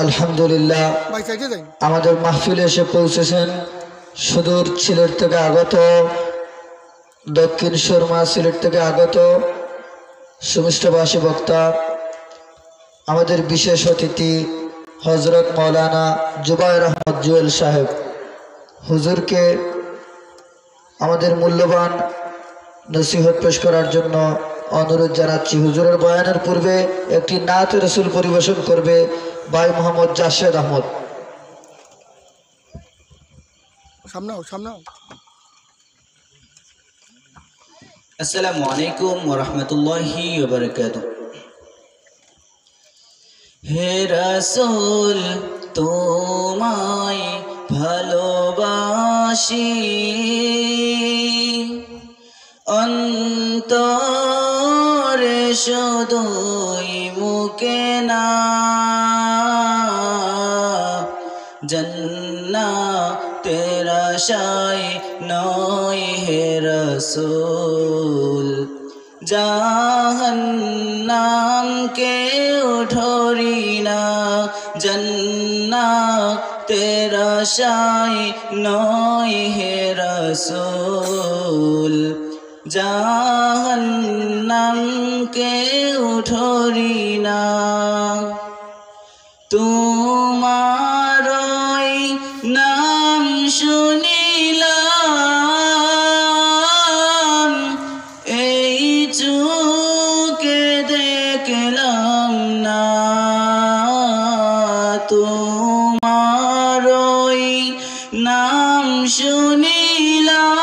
আলহামদুলিল্লাহ আমাদের মাহফিলে এসে পৌঁছেছেন সুদূর সিলেট থেকে আগত, দক্ষিণ সুরমা সিলেট থেকে আগত সুমিষ্টভাষী বক্তা আমাদের বিশেষ অতিথি হজরত মৌলানা জুবায়ের আহমদ জুয়েল সাহেব। হুজুরকে আমাদের মূল্যবান নসিহত পেশ করার জন্য অনুরোধ জানাচ্ছি। হুজুরের বয়ানের পূর্বে একটি নাত রসুল পরিবেশন করবে ভাই মোহাম্মদ জাসেদ আহমদ। আসসালামু আলাইকুম ওয়া রাহমাতুল্লাহি ওয়া বারাকাতুহু। হে রাসূল তোমায় ভালোবাসি, অন্তরে শুধুই মুখে না, জান্নাতের আশায় নয় হে রাসূল, জাহান্নাম কেউ ধরি না, জান্নাতের আশায় নয় হে রাসূল, জাহান্নাম কেউ ধরি না। তোমারই নাম শুনিলাম, এই চোখে দেখলাম না, তোমারই নাম শুনিলাম,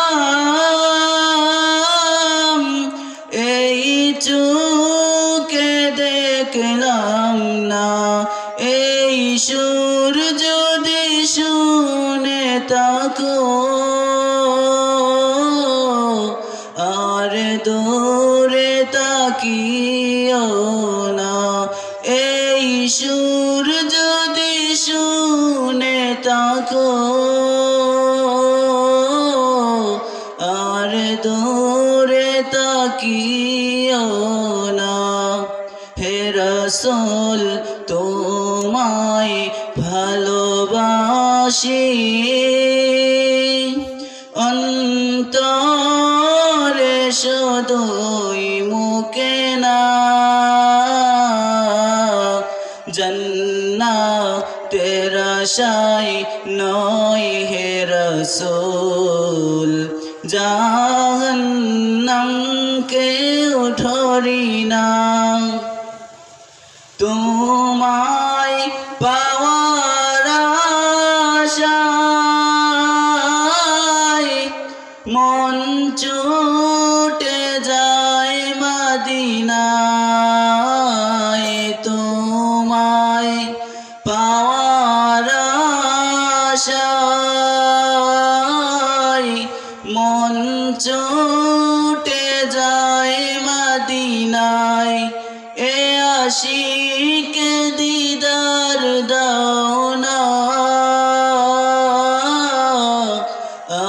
এই চোখে দেখলাম না, এই সুর যদি শুনে থাকো আর দূরে তাকিও না, এই সুর যদি শুনে থাকো আর দূরে তাকিও না। হে রাসূল তোমায় ভালোবাসি, অন্তরে শুধুই মুখে না, জান্নাতের আশায় নয় হে রাসূল, জাহান্নাম কেউ ধরি না। তোমায় পাওয়ার আশায় মন ছুটে যায় মদিনায়, তোমায় পাওয়ার আশায় মন ছুটে যায় মদিনায়, এ আশিকে দিদার দাও না,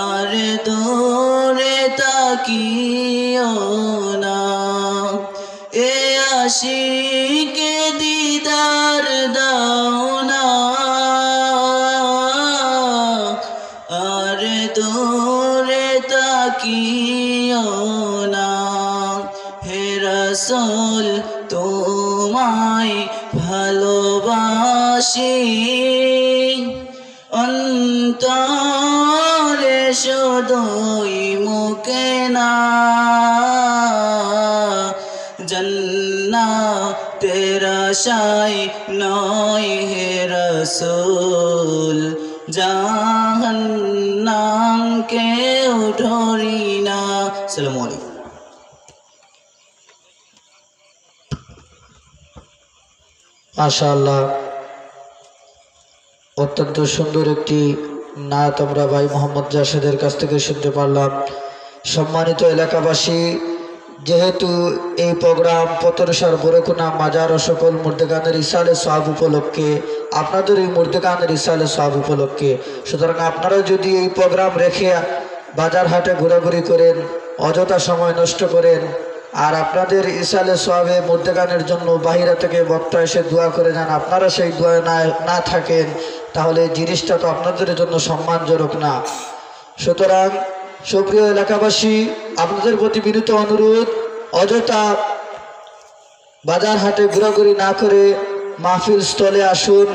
আর দূরে তাকিও না, এ আশিকে দিদার দাও না, আর দূরে তাকিও না। হে রাসূল তোমায় ভালোবাসি, অন্তরে শুধুই মুখে না, জান্নাতের আশায় নয় হে রাসূল, জাহান্নাম কেউ ধরি না। আসসালামু আলাইকুম। মাশাআল্লাহ, অত্যন্ত সুন্দর একটি নাত আমরা ভাই মোহাম্মদ জাসেদের কাছ থেকে শুনতে পারলাম। সম্মানিত এলাকাবাসী, যেহেতু এই প্রোগ্রাম পতরসার বরকুনা মাজার ও সকল মুর্দেগানের ইসালে সওয়াব উপলক্ষে, আপনাদের এই মুর্দেগানের ইসালে সওয়াব উপলক্ষে, সুতরাং আপনারা যদি এই প্রোগ্রাম রেখে বাজার হাটে ঘোরাঘুরি করেন, অযথা সময় নষ্ট করেন, আর আপনাদের ইসালে সোয়াবে মুর্দেগানের জন্য বাহিরা থেকে বক্তা এসে দোয়া করে যান, আপনারা সেই দোয়া না থাকেন তাহলে জিনিসটা তো আপনাদের জন্য সম্মানজনক না। সুতরাং সুপ্রিয় এলাকাবাসী, আপনাদের প্রতি বিনীত অনুরোধ, অযথা বাজার হাটে ঘোরাঘুরি না করে মাহফিল স্থলে আসুন।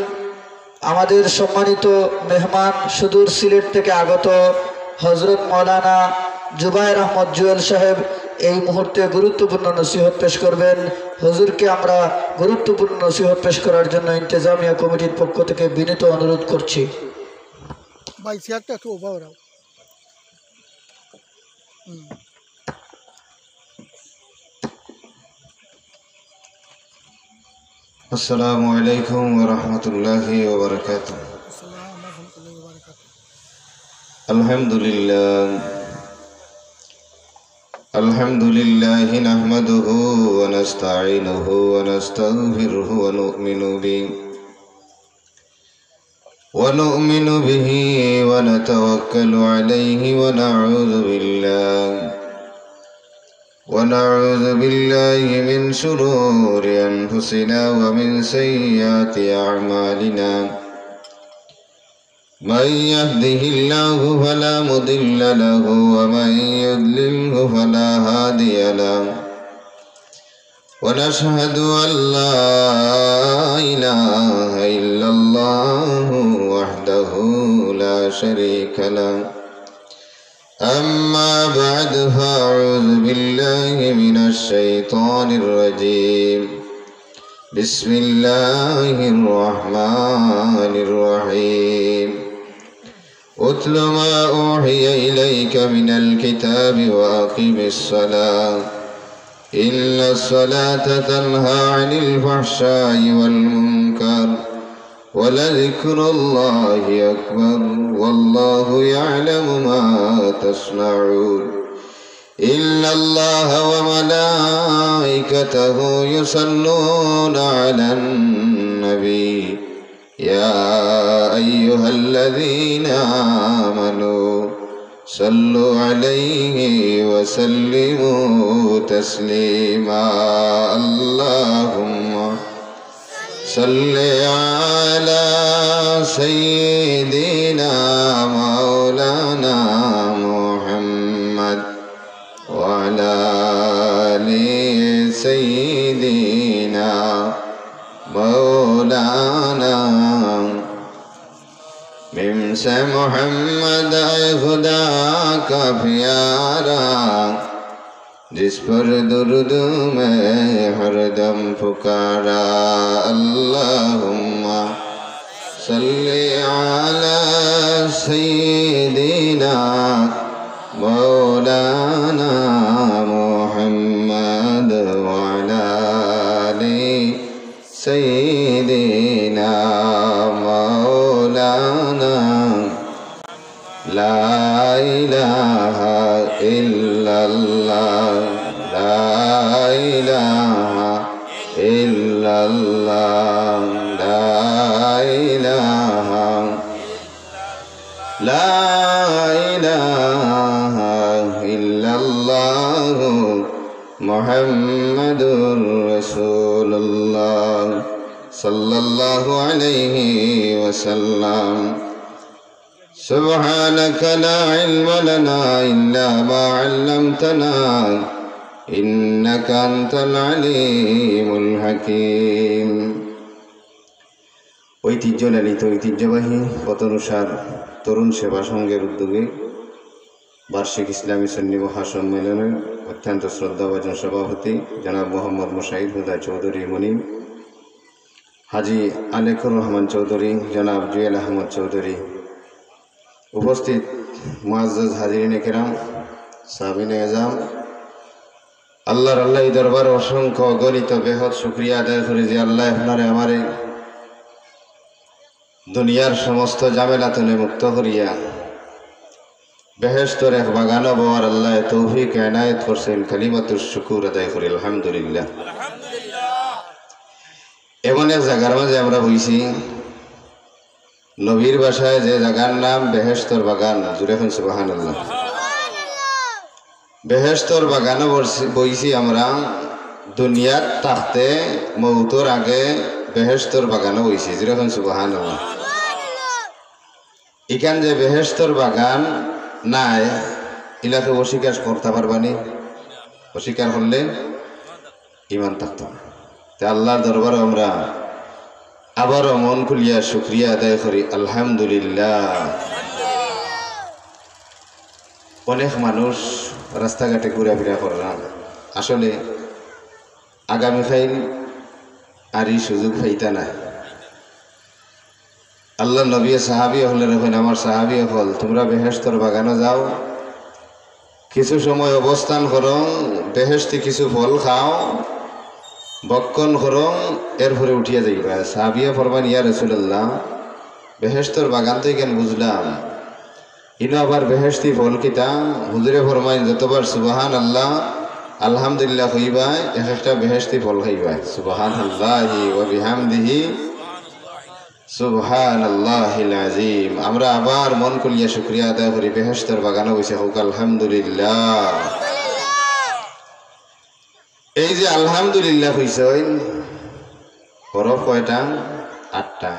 আমাদের সম্মানিত মেহমান সুদূর সিলেট থেকে আগত হজরত মৌলানা জুবায়ের আহমদ জুয়েল সাহেব এই মুহূর্তে গুরুত্বপূর্ণ নসিহত পেশ করবেন। হুজুরকে আমরা গুরুত্বপূর্ণ নসিহত পেশ করার জন্য ইন্তেজামিয়া কমিটির পক্ষ থেকে বিনীত অনুরোধ করছি। السلام عليكم ورحمة الله وبركاته. الحمد لله نحمده ونستعينه ونستغفره ونؤمن به ونتوكل عليه ونعوذ بالله من شرور أنفسنا ومن سيئات أعمالنا. من يهده الله فلا مضل له ومن يضلله فلا هادي له. ونشهد أن لا إله إلا الله وحده لا شريك له. أما بعد فأعوذ بالله من الشيطان الرجيم. بسم الله الرحمن الرحيم. اتل ما أوحي إليك من الكتاب وأقم الصلاة إن الصلاة تنهى عن الفحشاء والمنكر ولذكر الله أكبر والله يعلم ما تصنعون. إن الله وملائكته يصلون على النبي يا أيها الذين آمنوا صلوا عليه وسلموا تسليما. اللهم صل على سيدنا مولانا محمد وعلى آل سيدنا مولانا ممس محمد اے خدا کا پیارا जिस पर दुरूद में हरदम पुकारा. अल्लाहुम्मा सल्ली अला सय्यिदिना मौलाना मुहम्मद व अला आलि सय्यिदिना मौलाना. ला इलाहा इल्लल्लाह ला इलाहा इल्लल्लाह ला इलाहा इल्लल्लाह मुहम्मदुर रसूलुल्लाह सल्लल्लाहु अलैहि वसल्लम. سبحانك لا علم لنا إلا ما علمتنا إنك أنت العليم الحكيم. ঐতিহ্যলালিত ঐতিহ্যবাহী পতনুসার তরুণ সেবা সংঘের উদ্যোগে বার্ষিক ইসলামী সুন্নি মহাসম্মেলনের অত্যন্ত শ্রদ্ধাভাজন সভাপতি জনাব মোহাম্মদ মুশাহিদ হুদা চৌধুরী মুনিম, হাজী আলেকুর রহমান চৌধুরী, জনাব জুয়েল আহমদ চৌধুরী, উপস্থিত মুআজ্জাজ হাজিরিন কেরাম, সাহাবিনে আযম, আল্লাহর দরবার অসংখ্য অগণিত বেহদ শুকরিয়া আদায় করি যে আল্লাহ আপনারে আমারে দুনিয়ার সমস্ত ঝামেলা থেকে মুক্ত করিয়া বেহেশতের এক বাগান বওয়ার আল্লাহ তৌফিক এনায়েত করছেন। কালিমাতুশ শুকুর আদায় করি আলহামদুলিল্লাহ। এমন এক জায়গার মাঝে আমরা বইছি, নবীর ভাষায় যে জায়গার নাম বেহেশতের বাগান, জুড়ে এখন সুবহানাল্লাহ। বেহেশতর বাগানে বইছি আমরা, দুনিয়াত থাকতে মৌতর আগে বেহেশতর বাগানে বইছি, যেরকম সুবহানাল্লাহ। এখান যে বেহেশতর বাগান নাই, ইলাকে অস্বীকার করতে পারবানি? অস্বীকার করলে ইমান থাকতো না। তা আল্লাহর দরবারে আমরা আবারও মন খুলিয়া শুকরিয়া আদায় করি, আলহামদুলিল্লাহ। অনেক মানুষ রাস্তাঘাটে ঘোরাফেরা করলাম, আসলে আগামীকাল আর এই সুযোগ পাইতা না। আল্লাহ নবী সাহাবি হলেন, এখন আমার সাহাবি হল, তোমরা বেহেশতর বাগানে যাও, কিছু সময় অবস্থান করো, বেহেশতি কিছু ফল খাও, বক্ষণ করো, এরপরে উঠিয়া যাইবা। সাহাবিয়া ফরমান, ইয়া রাসূলুল্লাহ, বেহেশতর বাগান তো কেন বুঝলাম, ইনো আবার বেহেশতি ফল কিতা? হুজুরে ফরমাইন, যতবার সুবহানাল্লাহ আলহামদুলিল্লাহ হইবা, এক একটা বেহেশতি ফল খাইবা। সুবহানাল্লাহি ওয়া বিহামদিহি সুবহানাল্লাহিল আযীম। আমরা আবার মন খুলিয়া শুকরিয়া আদায় করি, বেহেশতর বাগানে বসে হোক আলহামদুলিল্লাহ। এই যে আলহামদুলিল্লাহ হইছেন, হরফ কয়টা? 8টা।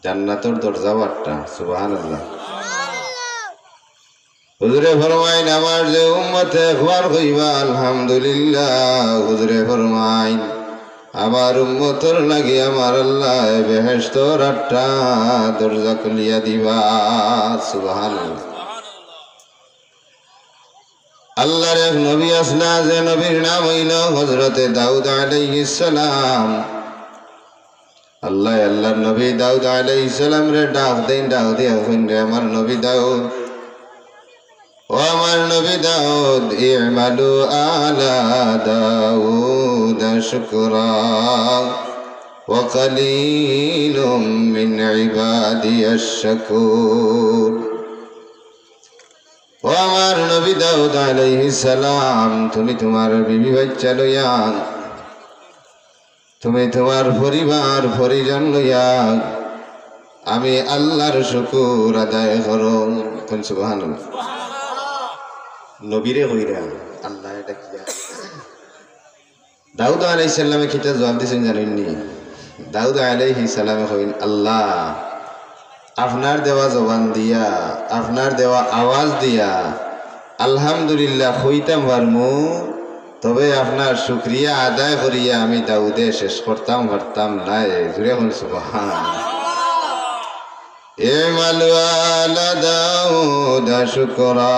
জান্নাতের দরজাও 8টা। সুবহানাল্লাহ। হুজুরে ফরমাইন, আমার যে উম্মতে একবার কইবা আলহামদুলিল্লাহ, হুজুরে ফরমাইন, আমার উম্মতর লাগি আমার আল্লাহ বেহেশতর 8টা দরজা খুলিয়া দিবা। সুবহানাল্লাহ। আল্লাহর এক নবী আসলা, যে নবীর নাম হইল হযরতে দাউদ আলাইহিস সালাম। আল্লাহর নবী দাউদ আলাইহিস সালাম রে ডাক দেন, ডাক দিয়া কইন, রে আমার নবী দাউদ, ও আমার নবী দাউদ, ইমালু আলা দাউদ শুকরা ওয়া কালীলুম মিন ইবাদিয়াশ শাকুর। ও আমার নবী দাউদ আলাইহিস সালাম, তুমি তোমার বিবি বাচ্চা লইয়া, তুমি তোমার পরিবার পরিজন লইয়া আমি আল্লাহর শুকুর আদায় করো। কোন সুবহানাল্লাহ। নবীরে কইরা আল্লাহ এটা কি? দাউদ আলাইহিস সালামে কিতা জবাব দিছেন জানেননি? দাউদ আলাইহিস সালামে কইন, আল্লাহ আপনার দেওয়া জবান দিয়া, আপনার দেওয়া আওয়াজ দিয়া আলহামদুলিল্লাহ কইতাম পারমু, তবে আপনার শুকরিয়া আদায় করিয়া আমি দাউদে শেষ করতাম পারতাম না। জুড়ে কোন সুবহানাল্লাহ। ইমালু আলা দাউদ শুকরা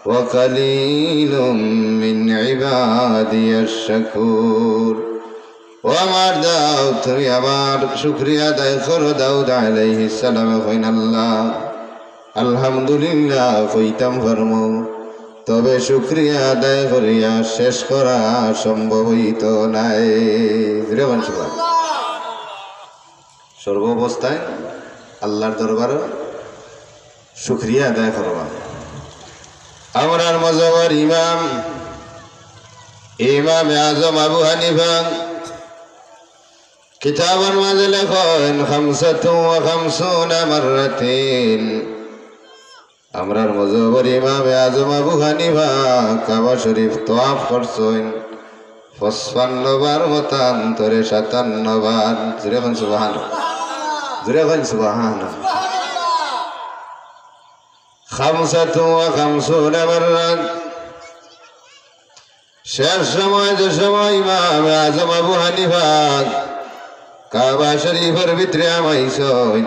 ওয়া কালীলুম মিন ইবাদিয়াশ শাকুর। ও আমার দাউদ, তুমি আমার শুকরিয়া আদায় করো। দাউদ আলাইহিস সালামে কইন, আল্লাহ আলহামদুলিল্লাহ কইতাম পারমু, তবে শুকরিয়া আদায় করিয়া শেষ করা সম্ভব হইত নাই। সর্ব অবস্থায় আল্লাহর দরবারে শুকরিয়া আদায় করবা। আমরার মাযহাবের ইমাম আযম আবু হানিফা কিতাবের মাঝে লেখেন, 55 মাররাতিন। আমরার মাযহাবের ইমাম আযম আবু হানিফা কাবা শরীফ তওয়াফ করছেন 55 বার, মতান্তরে 57 বার। জোরে কোন সুবহানাল্লাহ, জোরে কোন সুবহানাল্লাহ। 55 মাররাত। শেষ সময় যে সময় ইমাম আযম আবু হানিফা কাবা শরীফের ভিতরে আমাইছেন,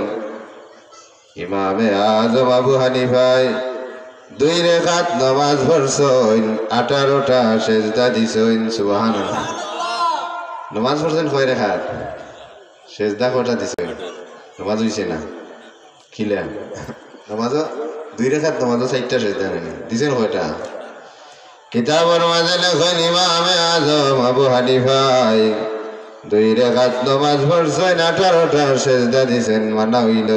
ইমামে আযম আবু হানিফায় 2 রাকাত নামাজ পড়ছেন, 18টা সেজদা দিছেন। সুবহানাল্লাহ। নামাজ পড়ছেন কয় রাকাত? সেজদা কয়টা দিছেন? নামাজ হইছে না কিলা? নামাজ 2 রাকাত, নামাজ 4টা সেজদা দিছেন কয়টা? কিতাবের মাঝে লেখেন, ইমামে আযম আবু হানিফায় 2 রাকাত নামাজ পড়ছেন, 18টা সেজদা দিছেন। মানা হইল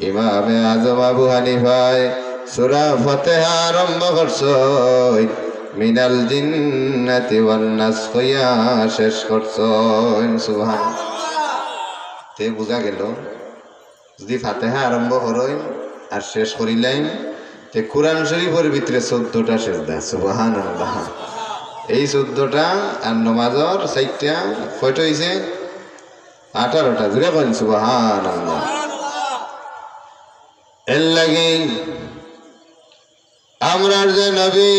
ইমামে আযম আবু হানিফায় সূরা ফাতিহা আরম্ভ করছেন, মিনাল জিন্নাতি ওয়ান নাস কইয়া শেষ করছেন। সুবহানাল্লাহ। তে বুঝা গেল, যদি ফাতিহা আরম্ভ করেন আর শেষ করিলেন তে কোরআন শরীফের ভিতরে 14টা সেজদা সুবহানাল্লাহ এই 14টা আর নমাজর 4টা কয়টা হইছে 18টা জুড়ে বলেন সুবহানাল্লাহ এর লাগি আমরার যে নবী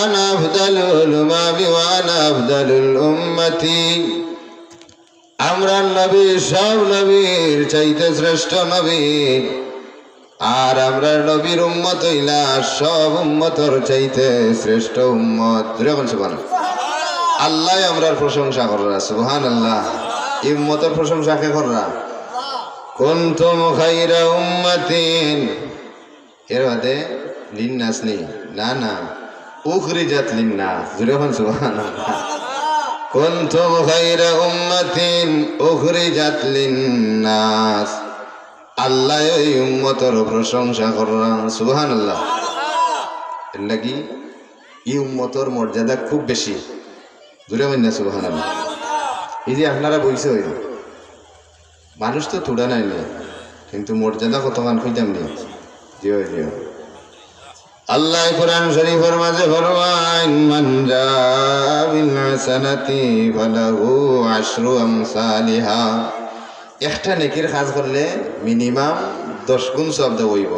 আনা আফদালুল উমামি ওয়া আনা আফদালুল উম্মতি আমরার নবী সব নবীর চাইতে শ্রেষ্ঠ নবী আর আমরা নবীর উম্মত হইলা সব উম্মতর চাইতে শ্রেষ্ঠ উম্মত যখন সুবহানাল্লাহ আল্লাহ আমরার প্রশংসা কররা সুবহানাল্লাহ এই উম্মতের প্রশংসা কে কররা কুনতুম খায়রা উম্মাতিন এর বাদে লিন্নাস নি না না উখরিজাত লিন্নাস যখন সুবহানাল্লাহ কুনতুম খায়রা উম্মাতিন উখরিজাত লিন্নাস আল্লাহ এই উম্মতের প্রশংসা করলাম সুবহানাল্লাহ এর লাগি এই উম্মতের মর্যাদা খুব বেশি জুড়ে মান্না সুবহানাল্লাহ এই যে আপনারা বইছে হইল মানুষ তো তুড়া নাই নি কিন্তু মর্যাদা কতখান কইতাম নি জিও জিও আল্লাহ কোরআন শরীফের মাঝে ফরমান মান জা বিল হাসানাতি ফালাহু আশরু আমসালিহা একটা নেকির কাজ করলে মিনিমাম 10 গুণ শব্দ হইব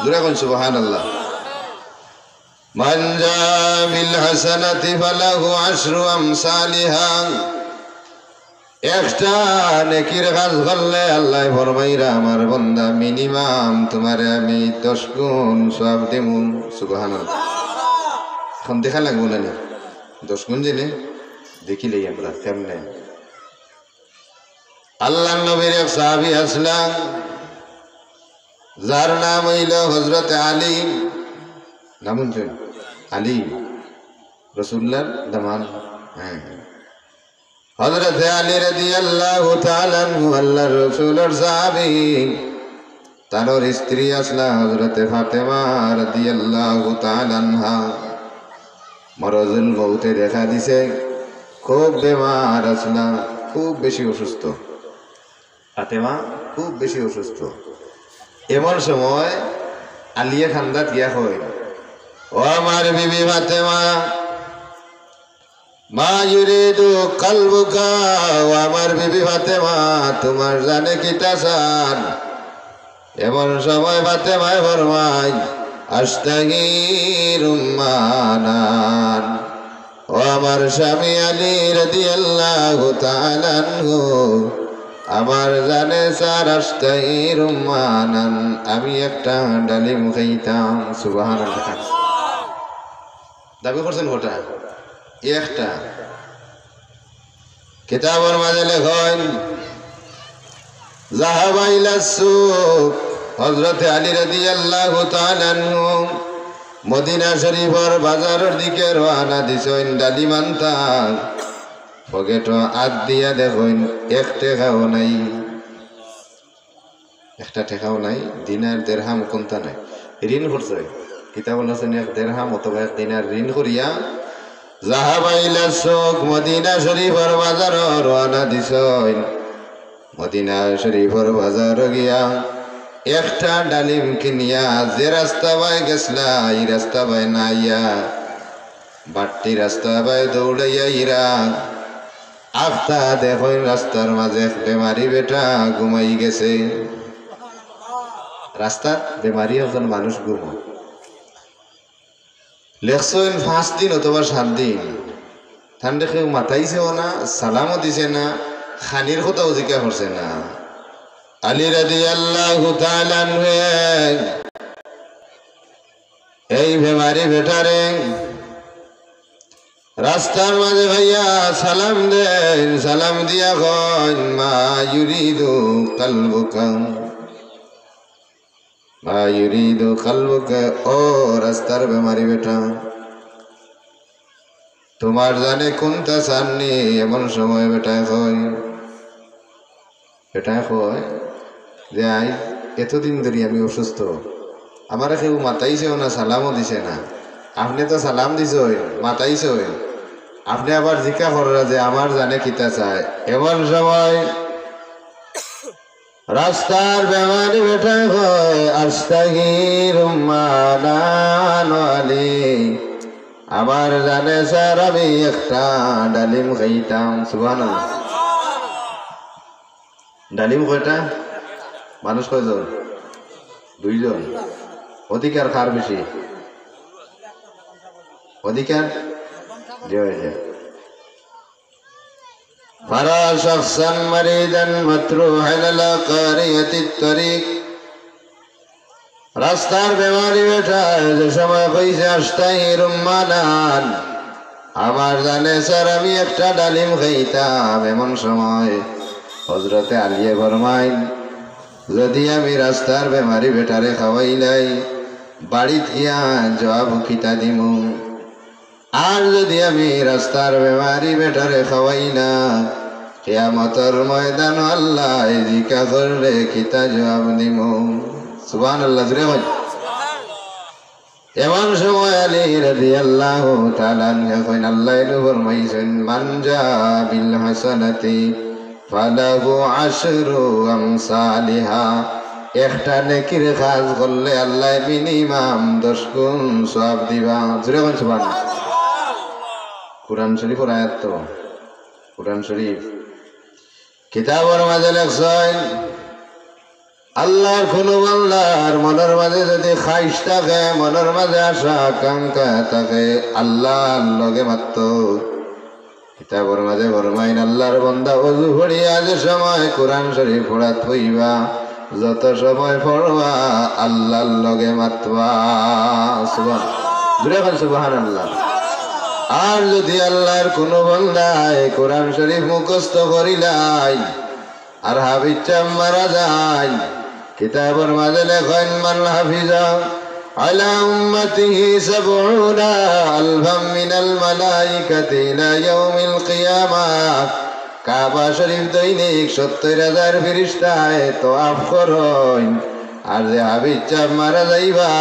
জোরে কোন সুবহানাল্লাহ মান জা বিল হাসানাতি ফালাহু আশরু আমসালিহা একটা নেকির কাজ করলে আল্লাহ ফরমাইরা আমার বান্দা মিনিমাম তোমারে আমি 10 গুণ সওয়াব দেবো সুবহানাল্লাহ এখন দেখা লাগবো না 10 গুণ দিলে দেখিলেই আমরা কেমনে আল্লাহ নবীর এক সাহাবী আসলেন যার নাম হইল হযরত আলী নাম শুন আলী রাসূলুল্লাহর দামান হ্যাঁ হযরত আলী রাদিয়াল্লাহু তাআলা আনহু আল্লাহর রাসূলের সাহাবী তার স্ত্রী আসলা হযরত ফাতেমা রাদিয়াল্লাহু তাআলা আনহা মরজুল মউতে দেখা দিছে খুব বেমার আসলা খুব বেশি অসুস্থ ফাতেমা খুব বেশি অসুস্থ এমন সময় আলিয়া খান্দা দিয়া হয় ও আমার বিবি ফাতেমা মা ইউরিদু কলবুকা ও আমার বিবি ফাতেমা তোমার জানে কিতা চান এমন সময় ফাতেমায় ফরমাই আস্তাগীরুম মানান ও আমার স্বামী আলী রাদিয়াল্লাহু তাআলা আনহু আমার জানে স্যার আস্তাগীরুম মানান আমি একটা ডালিম খাইতাম সুবহানাল্লাহ দাবি করছেন ওটা একটা কিতাবের মাঝে লেখেন যাহাবা ইলা সুক হযরত আলী রাদিয়াল্লাহু তাআলা আনহু মদিনা শরীফের বাজারের দিকে রওনা দিছেন ডালিম আনতা পকেট হাত দিয়া দেখেন এক টাকাও নাই একটা টাকাও নাই দিনার দিরহাম কোনটা নাই ঋণ করছে কিতাব আছেন এক দিরহাম অথবা এক দিনার ঋণ করিয়া যাহাবা ইলা সুক মদিনা শরীফের বাজার রওনা দিছেন মদিনা শরীফের বাজার গিয়া একটা ডালিম কিনিয়া যে রাস্তা বাই গেছলা এই রাস্তা বাই না আইয়া বাট্টি রাস্তা বাই দৌড়াইয়া ইরা আফতা দেখেন রাস্তার মাঝে এক বেমারি বেটা ঘুমাই গেছে রাস্তার বেমারি একজন মানুষ ঘুমায় লেখছেন 5 দিন অথবা 7 দিন ঠান্ডা কেউ মাথাইছেও না সালামও দিছে না খানির কথাও জিজ্ঞাসা করছে না আলী রাদিয়াল্লাহু তাআলা আনহু এই বেমারি বেটারে রাস্তার মাঝে ভাইয়া সালাম দেন সালাম দিয়া কন মা ইউরিদু কলবুকা মা ইউরিদু কলবুকা ও রাস্তার বেমারি বেটা তোমার জানে কোনটা সামনে এমন সময় বেটা কয় যে আই এতদিন ধরে আমি অসুস্থ আমার কেউ মাতাইছেও না সালামও দিছে না আপনি তো সালাম দিছ মাতাইছ আপনি আবার জিজ্ঞা করা যে আমার জানে কিতা চায় এমন সময় রাস্তার বেমারি বেটা হয় আস্তাগির মানানওয়ালি আমার জানে স্যার আমি একটা ডালিম খাইতাম সুবহানাল্লাহ ডালিম কয়টা মানুষ কয়জন দুইজন অধিকার কার বেশি অধিকার জয় জয় فرى شخصا مريدا مطروحا على قارية الطريق রাস্তার বেমারি বেটা যে সময় কইছে আস্তাহি রুম্মানান আমার জানে স্যার আমি একটা ডালিম খাইতাম এমন সময় হযরতে আলী ফরমাইন যদি আমি রাস্তার বেমারি বেটারে খাওয়াইলাই বাড়িত গিয়া জবাব খিতা দিমু আর যদি আমি রাস্তার বেমারি বেটারে খাওয়াই না কিয়ামতের ময়দান আল্লাহ জিকা করলে কিতা জবাব দিব সুবহানাল্লাহ জোরে বল এমন সময় আলী রাদিয়াল্লাহু তাআলা কইন আল্লাহ ফরমাইছেন মান জা বিল হাসানাতি ফালাহু আশরু আমসালিহা একটা নেকির কাজ করলে আল্লাহ মিনিমাম 10 গুণ সওয়াব দিবা জোরে বল সুবহানাল্লাহ কুরআন শরীফের আয়াত তো কুরআন শরীফ কিতাবের মাঝে লেখছেন আল্লাহর কোন বান্দার মনের মাঝে যদি খাইশ থাকে মনের মাঝে আশা আকাঙ্ক্ষা থাকে আল্লাহর লগে মাত্র কিতাবের মাঝে ফরমাইন আল্লাহর বান্দা ওযু পড়িয়া যে সময় কুরআন শরীফ পড়াত হইবা যত সময় পড়বা আল্লাহর লগে মাতবা সুবহানাল্লাহ আর যদি আল্লাহর কোন বান্দায় কোরআন শরীফ মুখস্থ করিলাই আর হাফিজা মারা যায় কিতাবের মাঝে লেখেন মান হাফিজা আলা উম্মতিহি 70 আলফাম মিনাল মালাইকাতি ইলা ইয়াউমিল কিয়ামাহ কাবা শরীফ দৈনিক 70,000 ফেরেশতায় তওয়াফ করেন আর যে হাফিজা মারা যাইবা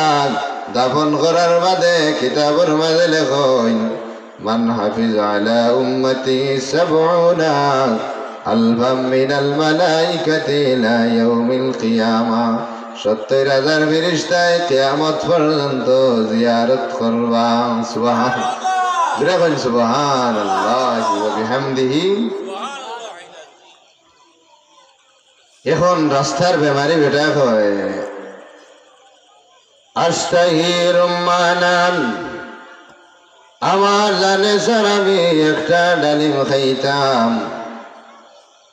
দাফন করার বাদে কিতাবের মাঝে লেখেন من حفظ على أمتي 70 ألفا من الملائكة إلى يوم القيامة 70,000 ফেরেশতায় কিয়ামত পর্যন্ত জিয়ারত করবা সুবহানাল্লাহ ওয়া বিহামদিহি এখন রাস্তার বেমারি বেটা কয় আস্তাগির মানান আমার জানে স্যার আমি একটা ডালিম খাইতাম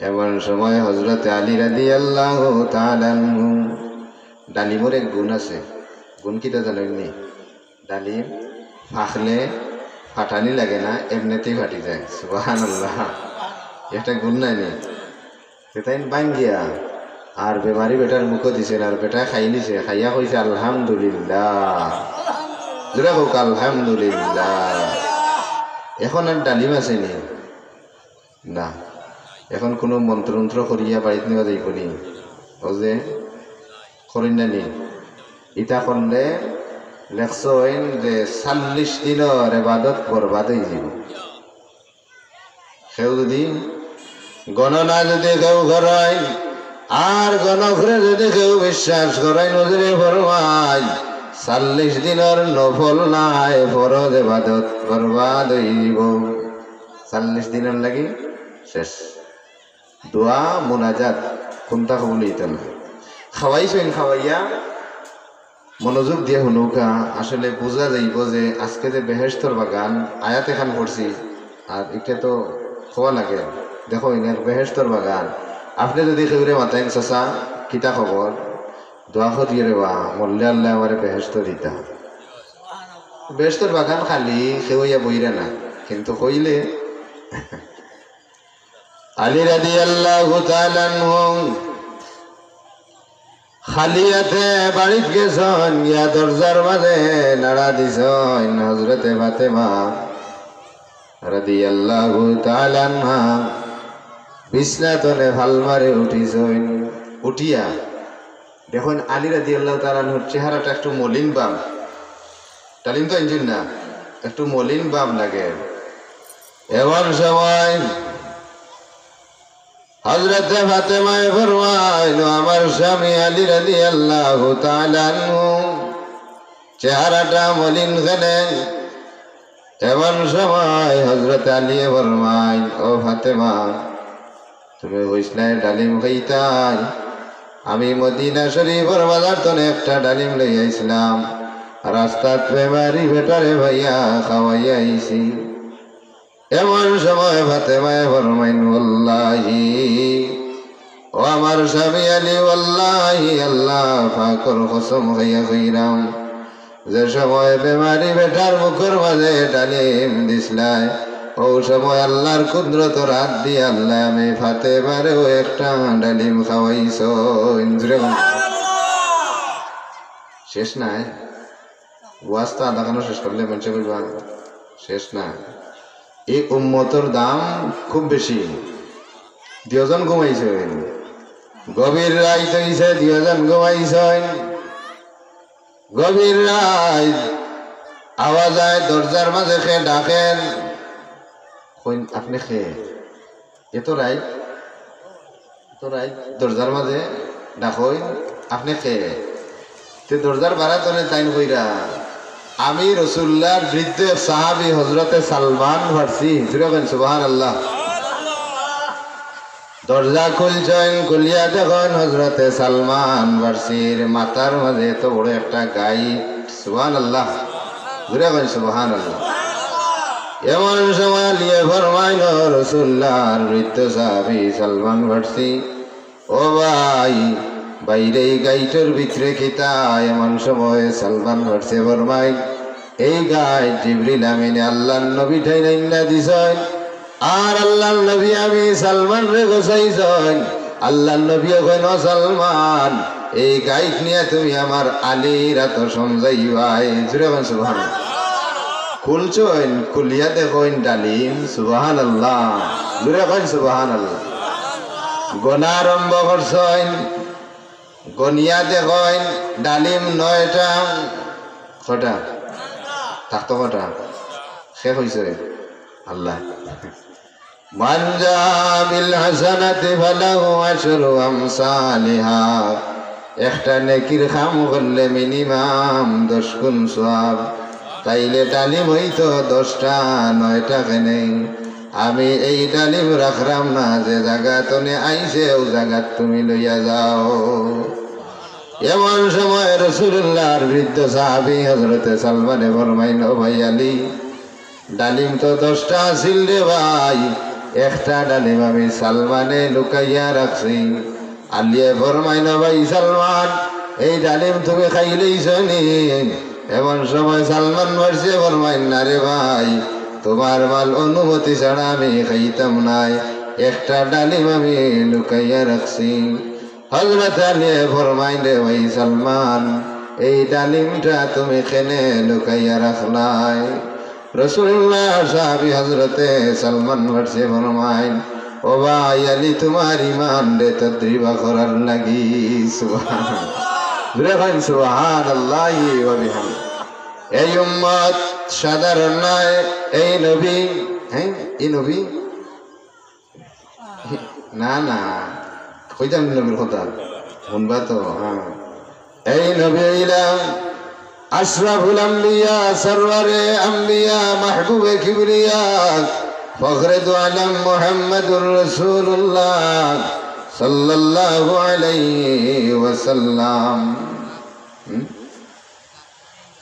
এমন সময় হযরতে আলী রাদিয়াল্লাহু তাআলা ডালিমের এক গুণ আছে গুণ কিটা জানেননি ডালিম ফাখলে ফাটানি লাগে না এমনিতেই ফাটি যায় সুবহানাল্লাহ একটা গুণ নাই নি সেটাই বাঙ্গিয়া আর বেমারি বেটার মুখ দিছেন আর বেটা খাই নিছে খাইয়া কইছে আলহামদুলিল্লাহ জোরে হোক আলহামদুলিল্লাহ এখন আর ডালিম আছে নি না এখন কোনো মন্ত্রন্ত্র করিয়া বাড়িতে নেওয়া যাইব নি ও যে করেন না নি ইটা করলে লেখছেন যে 40 দিনের ইবাদত বরবাদ হয়ে যাব কেউ যদি গণনা যদি কেউ করেন আর গণকরে যদি কেউ বিশ্বাস করেন নজরে ফরমায় 40 দিনের নফল নাই ফরজ ইবাদত বরবাদ হইব 40 দিনের লাগি শেষ দোয়া মুনাজাত কোনটা কবুলিত না খাওয়াইছেন খাওয়াইয়া মনোযোগ দিয়ে শুনুকা আসলে বোঝা যাইব যে আজকে যে বেহেশতর বাগান আয়াত এখান পড়ছি আর এটা তো খোয়া লাগে দেখো ইনার বেহেশতর বাগান আপনি যদি কেউরে মাতাইন চাচা কিতা খবর দোয়া করিয়ে রে বা মরলে আল্লাহ আমার বেহেশত দিতা বেহেশতর বাগান খালি সেওয়া বইরে না কিন্তু কইলে আলী রাদিয়াল্লাহু তাআলা খালিয়াতে বাড়িত গেছেন ইয়া দরজার মাঝে নাড়া দিছেন হযরতে ফাতেমা রাদিয়াল্লাহু তাআলা আনহা বিছনাতনে ভাল মারে উঠিছেন উঠিয়া দেখুন আলী রাদিয়াল্লাহু তাআলা আনহুর চেহারাটা একটু মলিন বাম তালিম তো ইঞ্জিন না একটু মলিন বাম লাগে এমন সময় হযরত ফাতেমা ফরমাইল আমার স্বামী আলী রাদিয়াল্লাহু তাআলা আনহু চেহারাটা মলিন গেলেন। এমন সময় হযরত আলী ফরমাইল ও ফাতেমা তুমি হইসলাই ডালিম খাইতাই, আমি মদিনা শরীফের বাজার তনে একটা ডালিম লই আইছিলাম, রাস্তাত বেমারি বেটারে ভাইয়া খাওয়াইয়া আইছি। এমন সময় ফাতেমায়ে ফরমাইন ওয়াল্লাহি ও আমার স্বামী আলী ওয়াল্লাহি আল্লাহ পাকের কসম খাইয়া কইরাম যে সময় বেমারি বেটার মুখের মাঝে ডালিম দিসলাই ও সময় আল্লাহর কুদরতর হাত দিয়ে আল্লাহ আমি ফাতেমারেও একটা ডালিম খাওয়াইছো। শেষ নাই ওয়াস্তা দেখানো শেষ করলে মানুষ বলবা শেষ না। এই উম্মতর দাম খুব বেশি। দুজন ঘুমাইছেন, গভীর রাত হইছে, দুজন ঘুমাইছেন। গভীর রাত আওয়াজ হয় দরজার মাঝে খে ডাকেন, আপনি খে এত রাত দরজার মাঝে ডাকই আপনি খে দরজার বাড়া তনে তাইন কইরা আমি রসুল্লাহর বৃদ্ধ সাহাবি হজরতে সালমান ফার্সি সুবহানাল্লাহ। দরজা খুলছেন, খুলিয়া দেখেন হজরতে সালমান ফার্সির মাথার মাঝে এত বড় একটা গাই। সুবহানাল্লাহ, সুবহানাল্লাহ। এমন সময় লিয়ে ফরমাইল রসুল্লাহর বৃদ্ধ সাহাবি সালমান ফার্সি ও ভাই বাইরে গাইটার ভিতরে খিতা। এমন সময় সালমান ফার্সি ফরমাইল এই গাই জিবরিল আমিনে আল্লাহর নবী ঠাইনা দিছেন, আর আল্লাহর নবী আমি সালমান রে গোসাইছেন। আল্লাহর নবী কইন সালমান এই গাইক নিয়ে তুমি আমার আলীর এত সমঝাইবাই। সুবহানাল্লাহ। খুলছেন, খুলিয়া দেখেন ডালিম। সুবহানাল্লাহ, জুড়ে কইন সুবহানাল্লাহ। গোনা আরম্ভ করছেন, গনিয়া দেখেন ডালিম 9টা। কটা থাকতো? কটা শেষ হয়েছে? আল্লাহ মান জা বিল হাসানাতি ফালাহু আশরু আমসালিহা। একটা নেকির কাম করলে মিনিমাম 10 গুণ সওয়াব। তাইলে ডালিম হইতো 10টা 9টা কেনে। আমি এই ডালিম রাখলাম না, যে জায়গা তনে আইছে ও জায়গা তুমি লইয়া যাও। এমন সময় রাসূলুল্লাহর বৃদ্ধ সাহাবী হযরতে সালমানে ফরমাইল ও ভাই আলী ডালিম তো 10টা আছিল রে ভাই, একটা ডালিম আমি সালমানে লুকাইয়া রাখছি। আলিয়ে ফরমাইল ভাই সালমান এই ডালিম তুমি খাইলেইছ নি? এমন সময় সালমান ফার্সি ফরমাইল না রে ভাই, তোমার মাল অনুমতি ছাড়া আমি খাইতাম নাই, একটা ডালিম আমি লুকাইয়া রাখছি। হযরত আলী ফরমাইল ভাই সালমান এই ডালিমটা তুমি কেনে লুকাইয়া রাখলাই? রাসূলুল্লাহ সাহাবী হযরতে সালমান ফার্সি ফরমাইল ও ভাই আলী তোমার ঈমান রে তদ্রিবা করার লাগি। সুবহানাল্লাহ, সুবহানাল্লাহি ওয়া বিহামদিহি। এই উম্মত সাধারণ নয়, এই নবী। হ্যাঁ, এই নবী না না কইতাম নবীর কথা শুনবা তো। হ্যাঁ, এই নবী ইলাম আশরাফুল আম্বিয়া, সরওয়ারে আম্বিয়া, মাহবুবে কিবরিয়া, ফখরে দু আলম মুহাম্মদুর রাসূলুল্লাহ সাল্লাল্লাহু আলাইহি ওয়াসাল্লাম।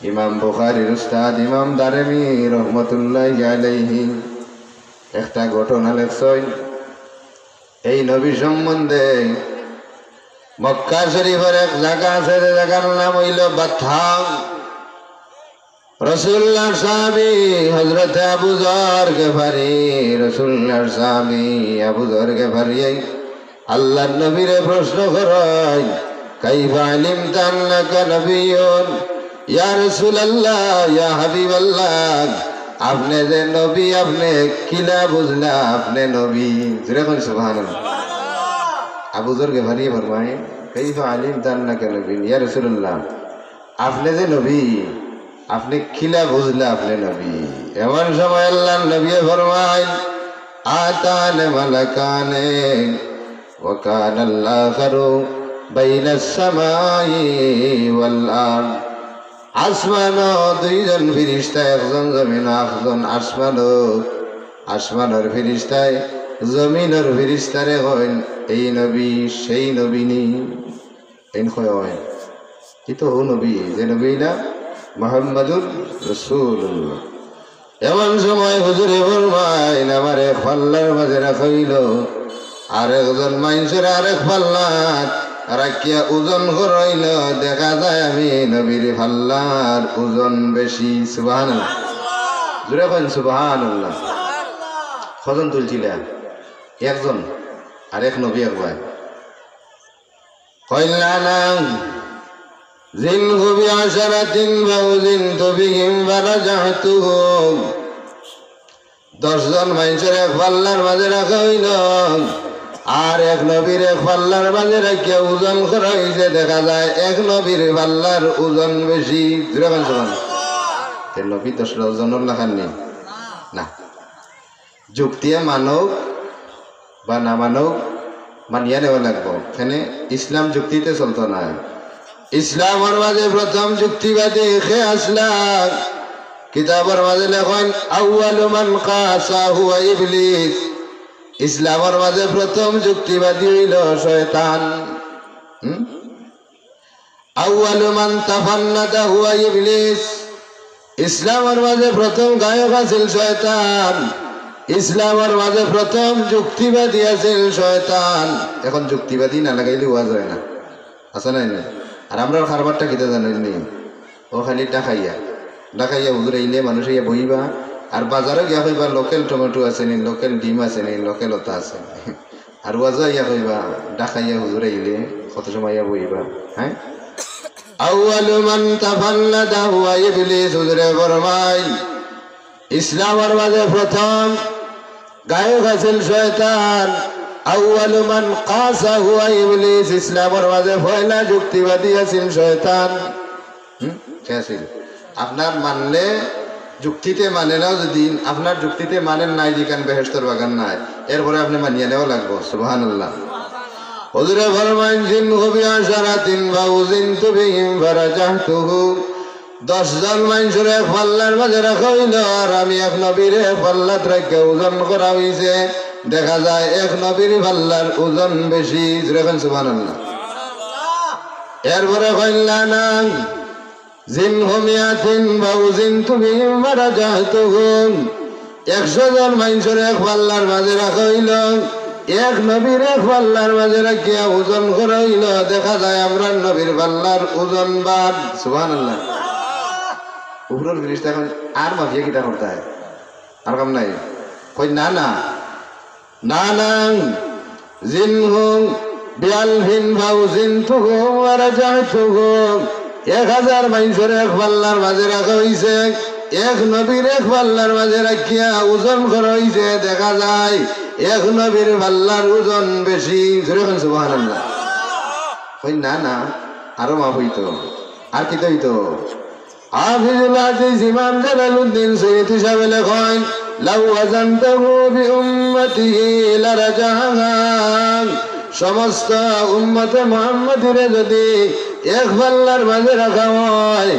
ইমাম বুখারীর উস্তাদ ইমাম দারমি রহমতুল্লাহি আলাইহি একটা ঘটনা লেখছেন এই নবী সম্বন্ধে। মক্কা শরীফের এক জায়গা আছে, জায়গার নাম হইল বাথাম। রাসূলুল্লাহর সাহাবী হযরত আবু যর গফারি, রাসূলুল্লাহর সাহাবী আবু যর গফারি আল্লাহর নবীরে প্রশ্ন করেন কাইফা আলিমতা আন্নাকা নবিয়্যুন ইয়া রাসূলুল্লাহ ইয়া হাবিবাল্লাহ, আপনি যে নবী আপনি কিলা বুঝলা আপনি নবী? যেরকম সুবহানাল্লাহ। আবু যর গফারি ফরমায় কাইফা আলিমতা আন্নাকা নবিয়্যুন ইয়া রাসূলুল্লাহ, আপনি যে নবী আপনি কিলা বুঝলা আপনি নবী? এমন সময় আল্লাহর নবী ফরমায় আতানে মালাকানে وكان الآخر بين السماء والأرض আসমানো দুইজন ফিরিস্তা একজন জমিন একজন আসমানো আসমানের ফিরিস্তায় জমিনের ফিরিস্তারে হইন এই নবী সেই নবীনি এন হয় কিন্তু হো নবী যে নবী না মুহাম্মাদুর রাসূলুল্লাহ এমন সময় হুজুরে ফরমাইন আমার এক পাল্লার মাঝে রাখইল আর একজন মানুষের আরেক পাল্লাত রাখিয়া ওজন করইল দেখা যায় আমি নবীর পাল্লার ওজন বেশি সুবহানাল্লাহ জোরে বলেন সুবহানাল্লাহ কজন তুলছিলেন একজন আরেক নবী একবার কইলানা জিনহু বিআশরাতিন ফাউজিনতু বিহিম ফারাজাতুহুম 10 জন মানুষের এক পাল্লার মাঝে রাখা হইল আর এক নবীর এক পাল্লার মাঝে রাখিয়া ওজন করা হয়েছে দেখা যায় এক নবীর পাল্লার ওজন বেশি নবী 10 জনের লেখার নেই না যুক্তিয়ে মানব বা না মানব মানিয়া নেওয়া লাগবো এখানে ইসলাম যুক্তিতে চলতো না ইসলামের মাঝে প্রথম যুক্তিবাদী খে আসলাম কিতাবের মাঝে লেখন আউয়ালু মান কাসা হুয়া ইবলিস ইসলামের মাঝে প্রথম যুক্তিবাদী হইল শয়তান আউয়ালু মান তাফান্নাদা হুয়া ইবলিস ইসলামের মাঝে প্রথম গায়ক আছিল শয়তান ইসলামের মাঝে প্রথম যুক্তিবাদী আছিল শয়তান এখন যুক্তিবাদী না লাগাইলে হওয়া যায় না আছে নাই না আর আমরা খারবারটা খেতে জানেননি ও খালি ডাকাইয়া হুজুর আইলে মানুষ ইয়া বইবা আর বাজারে গিয়া কইবা লোকেল টমেটো আছে নি লোকেল ডিম আছে নি লোকেল ওটা আছে আর ওয়াজা ইয়া কইবা ডাকাইয়া হুজুর আইলে কত সময় ইয়া বইবা হ্যাঁ আউয়ালু মান তাফাল্লাদা হুয়া ইবলিস হুজুরে ফরমাই ইসলামের মাঝে প্রথম গায়ক আছিল শয়তান আউয়ালু মান কাসা হুয়া ইবলিস ইসলামের মাঝে পয়লা যুক্তিবাদী আছিল শয়তান কে আছিল আপনার মানলে যুক্তিতে মানে নাও যদি আপনার যুক্তিতে মানেন নাই যেখান বেহেশতের বাগান নাই এরপরে আপনি মানিয়ে নেওয়া লাগবো সুবহানাল্লাহ হুজুরে ফরমাইন জিনহু বিআশরাতিন ফাউজিনতু বিহিম ফারাজাতুহু 10 জন মানুষের এক পাল্লার মাঝে রাখা হইল আর আমি এক নবীর পাল্লাত রাখিয়া ওজন করা হইছে দেখা যায় এক নবীর পাল্লার ওজন বেশি সুবহানাল্লাহ এরপরে কইলানা জিনহু মিয়াতিন ফাউজিনতু বিহিম ফারাজাতুহুম 100 জন মানুষের এক পাল্লার মাঝে রাখা হইল এক নবীর এক পাল্লার মাঝে রাখিয়া ওজন করা হইল দেখা যায় আমরা নবীর পাল্লার ওজন বাদ সুবহানাল্লাহ উপরের ফিরিস্তা এখন আর মাফিয়া কিটা করতে হয় আর কাম নাই কই না না না না জিনহু বিআলফিন ফাউজিনতুহু ওয়া রাজাতুহু 1000 মানুষের এক পাল্লার মাঝে রাখা হইছে এক নবীর এক পাল্লার মাঝে রাখিয়া ওজন করা হইছে দেখা যায় এক নবীর পাল্লার ওজন বেশি সুবহানাল্লাহ কই না না আরো মাফ হইতো আর কি হইতো হাফিজুল হাদিস ইমাম জালালউদ্দিন সৈয়দ সাহেব লেখেন লাউ ওয়াজানতাহু বিউম্মতিহি লারাজাহা সমস্ত উম্মতে মুহাম্মাদিরে যদি এক পাল্লার মাঝে রাখা হয়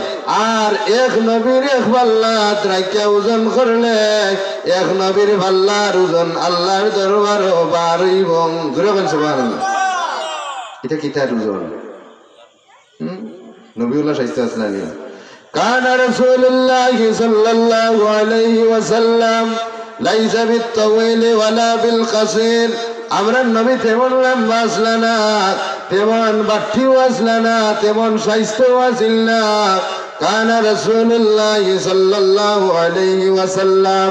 আর এক নবীর এক পাল্লাত রাখিয়া ওজন করলে এক নবীর পাল্লার ওজন আল্লাহর দরবারে বার হইব সুবহানাল্লাহ এটা কিতার ওজন নবীউল্লাহ সাইয়্যিদ আসলানি كان رسول الله صلى الله عليه وسلم ليس بالطويل ولا بالقصير আমরা নবী তেমন লম্বা আসলা না তেমন বাঠিও আসলা না তেমন স্বাস্থ্যও আসিল না কানা রাসূলুল্লাহ সাল্লাল্লাহু আলাইহি ওয়াসাল্লাম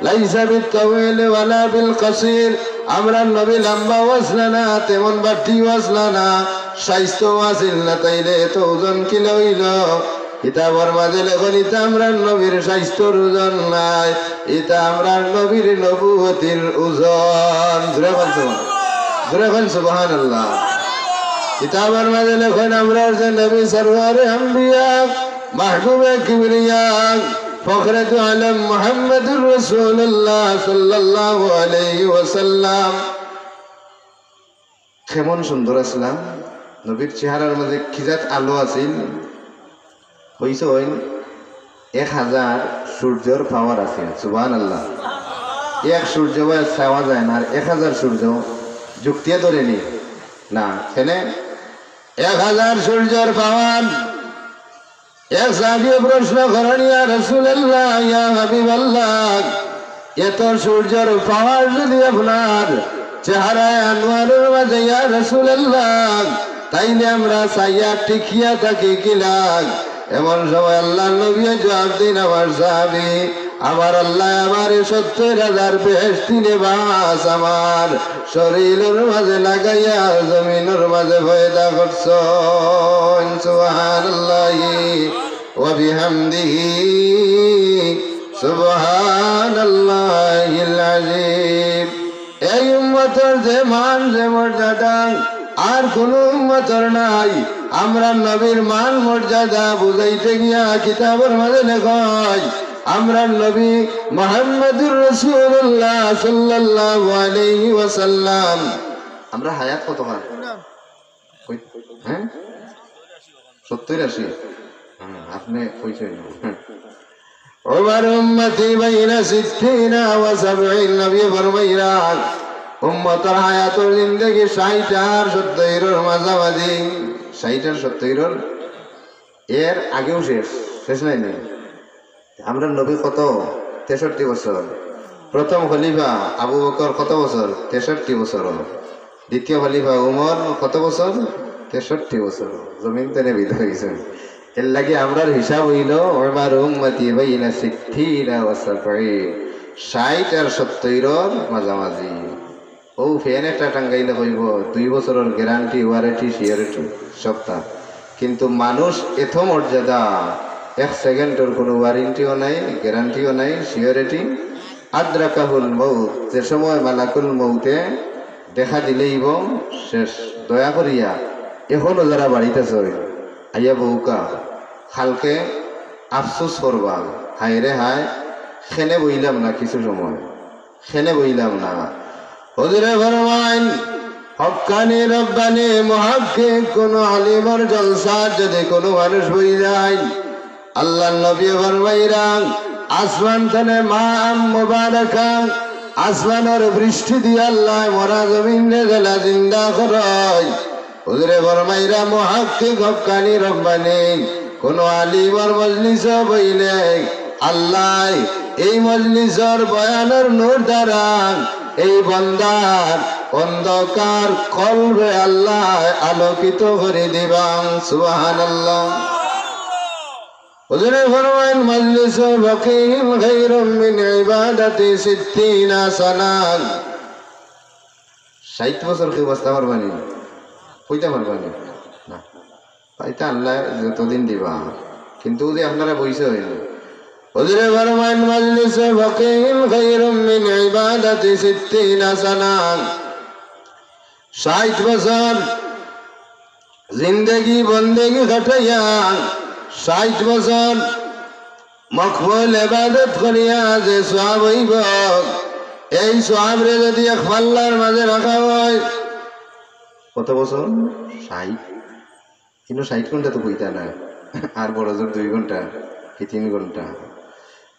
লাইসা বিত-তাওয়িল ওয়ালা বিল-কাসীর আমরা নবী লম্বাও আসলা না তেমন বাঠিও আসলা না স্বাস্থ্যও আসিল না তাইলে তো ওজন কি লইল কিতাবের মাঝে লেখন ইতা আমরা নবীর স্বাস্থ্যর ওজন নাই ইতা আমরা নবীর নবুয়তির ওজন জোরে বল সুবহানাল্লাহ কিতাবের মাঝে লেখন আমরা যে নবী সরওয়ারে আম্বিয়া মাহবুবে কিবরিয়া ফখরতু আলম মুহাম্মদুর রাসূলুল্লাহ সাল্লাল্লাহু আলাইহি ওয়াসাল্লাম কেমন সুন্দর আসলাম, নবীর চেহারার মাঝে খিজাত আলো আছিল, হইছে হইন 1000 সূর্যর পাওয়ার আছে। সুবহানাল্লাহ। এক সূর্য ছাওয়া যায় না, আর 1000 সূর্য যুক্তিয়ে ধরেনি না। কেনে 1000 সূর্যর পাওয়ার। এক সাহাবী প্রশ্ন করেন, ইয়া রাসূলুল্লাহ, ইয়া হাবিবাল্লাহ, এত সূর্যের পাওয়ার যদি আপনার চেহারায় আনোয়ারের মাঝে, ইয়া রাসূলুল্লাহ, তাইলে আমরা সাইয়া টিকিয়া থাকি কিলা? এমন সময় আল্লাহ নবী জবাব দিন, আমার সাহাবী, আমার আল্লাহ আমার 70,000 বেহেশতি নেবাস আমার শরীরের মাঝে লাগাইয়া জমিনের মাঝে পয়দা করছেন। সুবহানাল্লাহি ওয়া বিহামদিহি সুবহানাল্লাহিল আযীম। এই উম্মতের যে মান, যে মর্যাদা আর কোন উম্মতের নাই। আমরা নবীর মান মর্যাদা বুঝাইতে গিয়া কিতাবের মাঝে লেখায়, আমরা নবী মুহাম্মদুর রাসূলুল্লাহ সাল্লাল্লাহু আলাইহি ওয়াসাল্লাম, আমরা হায়াত কত বার? হ্যাঁ 70-80। আপনি কইছেন ওমর উম্মতি বাইনা 60 ওয়া 70। নবী ফরমাইলেন উম্মতের হায়াতুল জিন্দেগি 60 আর 70 মাঝামাঝি। 60 আর 70 এর আগেও শেষ নাই। আমরা নবী কত? 63 বছর। প্রথম খলিফা আবু বকর কত বছর? 63 বছর। দ্বিতীয় খলিফা উমর কত বছর? 63 বছর। জমিন তেনে বিধ হয়েছে। এর লাগে আমরার হিসাব হইল ওমার উম্মতি বাইনা 60 ওয়া 70, 60 আর 70 মাঝামাঝি। ও ফ্যান একটা টাঙ্গাইলে হইব 2 বছরের গ্যারান্টি, ওয়ারেন্টি, সিওরিটি সপ্তাহ। কিন্তু মানুষ এত মর্যাদা, 1 সেকেন্ডের কোনো ওয়ারেন্টিও নাই, গ্যারান্টিও নাই, সিওরিটি। আদ্রাকাহুল মউত, যে সময় মালাকুল মউতে দেখা দিলেই শেষ। দয়া করিয়া এখনো যারা বাড়িতেছ আইয়া বউকা খালকে আফসোস করবা, হায় রে হায়, খেনে বইলাম না, কিছু সময় খেনে বইলাম না। হুজুরে ফরমাইন হক্কানি রব্বানি মুহাক্কিক কোন আলিমের জলসা যদি কোনো মানুষ বই যায়, আল্লাহর নবী ফরমাইলেন আসমান থেকে মা মুবারাকা, আসমানের বৃষ্টি দিয়ে আল্লাহ মরা জমিনে জেলা জিন্দা করে। হুজুরে ফরমাইরা মুহাক্কিক হক্কানি রব্বানি কোন আলিমের মজলিস বইলে আল্লাহ এই মজলিসের বয়ানের নূর দ্বারা এই বান্দার অন্ধকার কলবে আল্লাহ আলোকিত করে দিবাং। সুবহানাল্লাহ। হুজুরে ফরমাইন মজলিস বাকিন গায়রুম মিন ইবাদাতি 60 সানান। 60 বছর কি অবস্থা পারবানি? কইতে পারবানি না, পাইতা আল্লাহ যতদিন দিবা। কিন্তু যে আপনারা বইছে হইল, হুজুরে ফরমাইন মজলিস বাকিন গায়রুম মিন ইবাদাতি 60 সানান। 60 বছর জিন্দেগি বন্দেগি কাটাইয়া 60 বছর মকবুল ইবাদত করিয়া যে সওয়াব হইব, এই সওয়াবরে যদি এক পাল্লার মাঝে রাখা হয়, কত বছর? 60। কিন্তু 60 ঘন্টা তো বইতা না, আর বড় জোর 2 ঘন্টা কি 3 ঘন্টা।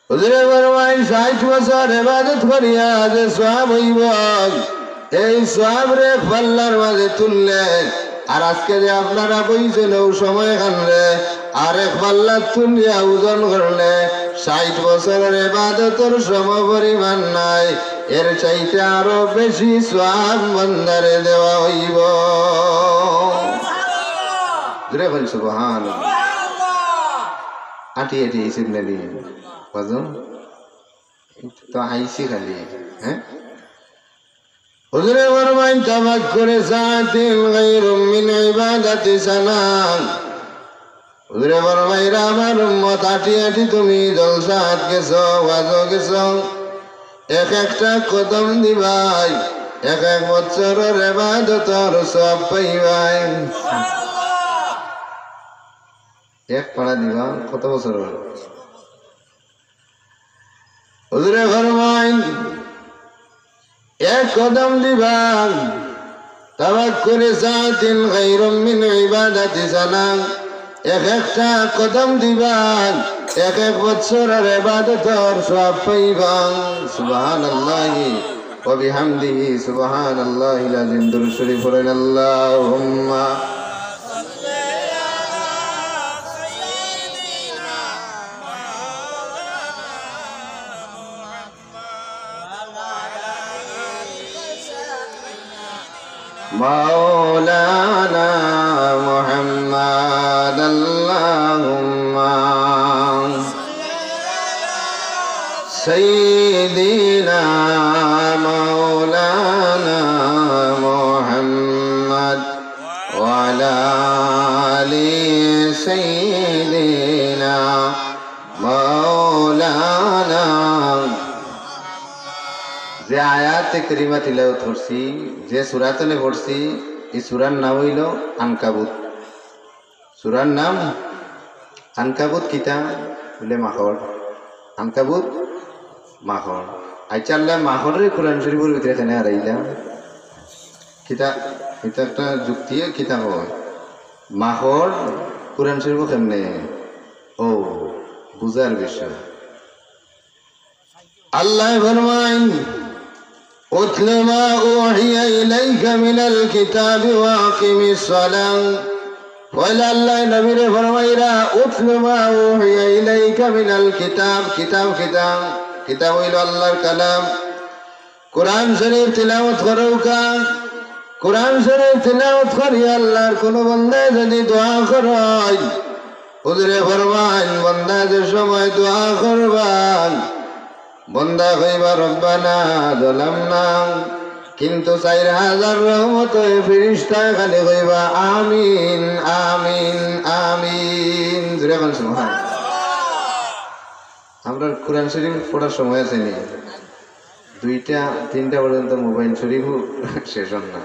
হুজুরে ফরমাইন 60 বছর ইবাদত করিয়া যে সওয়াব হইব, এই সওয়াবরে এক পাল্লার মাঝে তুললে, আর আজকে যে আপনারা বইছেন ও সময় কানলে আর এক পাল্লা তুলিয়া ওজন করলে 60 বছরের ইবাদতের সম পরিমাণ নাই, এর চাইতে আরো বেশি সওয়াব বান্দারে দেওয়া হইব। জোরে বল সুবহানাল্লাহ। আটি আটি সিগনালি বাজো তো আইসি খালি। হ্যাঁ হুজুরে ফরমাইন তামাক্কুরে সাআতিন গায়রুম মিন ইবাদাতি সানান। হুজুরে ফরমাইরা আমার উম্মত আটি আটি তুমি জলসাত গেছো, ওয়াজও গেছো, এক একটা কদম দিবাই, এক এক বছরের ইবাদতের সওয়াব পাইবাই। এক পাড়া দিবা কত বছর? হুজুরে ফরমাইন এক কদম দিবা তাওয়াক্কুল সাআতিন গায়রুম মিন ইবাদাতি সানাম এক একটা কদম দিবান এক এক বছরের ইবাদতের সওয়াব পাইবান সুবহানাল্লাহি ওয়া বিহামদিহি সুবহানাল্লাহিল আযীম দুরূদ শরীফ পড়েন আল্লাহুম্মা مولانا محمد اللهم سيدنا مولانا محمد وعلى آل سيدنا مولانا যে আয়াতে করিমা তিলাওয়াত করছি যে সূরাতনে পড়ছি এই সূরার নাম হইল আনকাবুত। সূরার নাম আনকাবুত। কিতা বলে মাখর। আনকাবুত মাখর। আচ্ছা আল্লাহ মাখরের কোরআন শরীফের ভিতরে এখানে হারাইলাম কিতা এটা একটা যুক্তি কিতা হয় মাখর কোরআন শরীফ কেমনে ও বুঝার বিষয়। আল্লাহ ফরমায় أتل ما أوحي إليك من الكتاب وأقم الصلاة وإلى الله نبي فرمائرا أتل ما أوحي إليك من الكتاب كتاب كتاب كتاب إلى الله الكلام قرآن شريف تلاوت কروকা قرآن شريف تلاوت করি আল্লাহর কোন বান্দা যদি দোয়া করে হুজুরে ফরমান বান্দা যে সময় দোয়া করবান বন্দা কইবা রব্বানা যালামনা কিন্তু 4000 রহমত ফেরেশতা খালি কইবা আমিন আমিন আমিন জোরে বল সুবহানাল্লাহ। আমরা কোরআন শরীফ পড়ার সময় আছে নি 2টা 3টা পর্যন্ত মোবাইল শরীফ শেষ হন না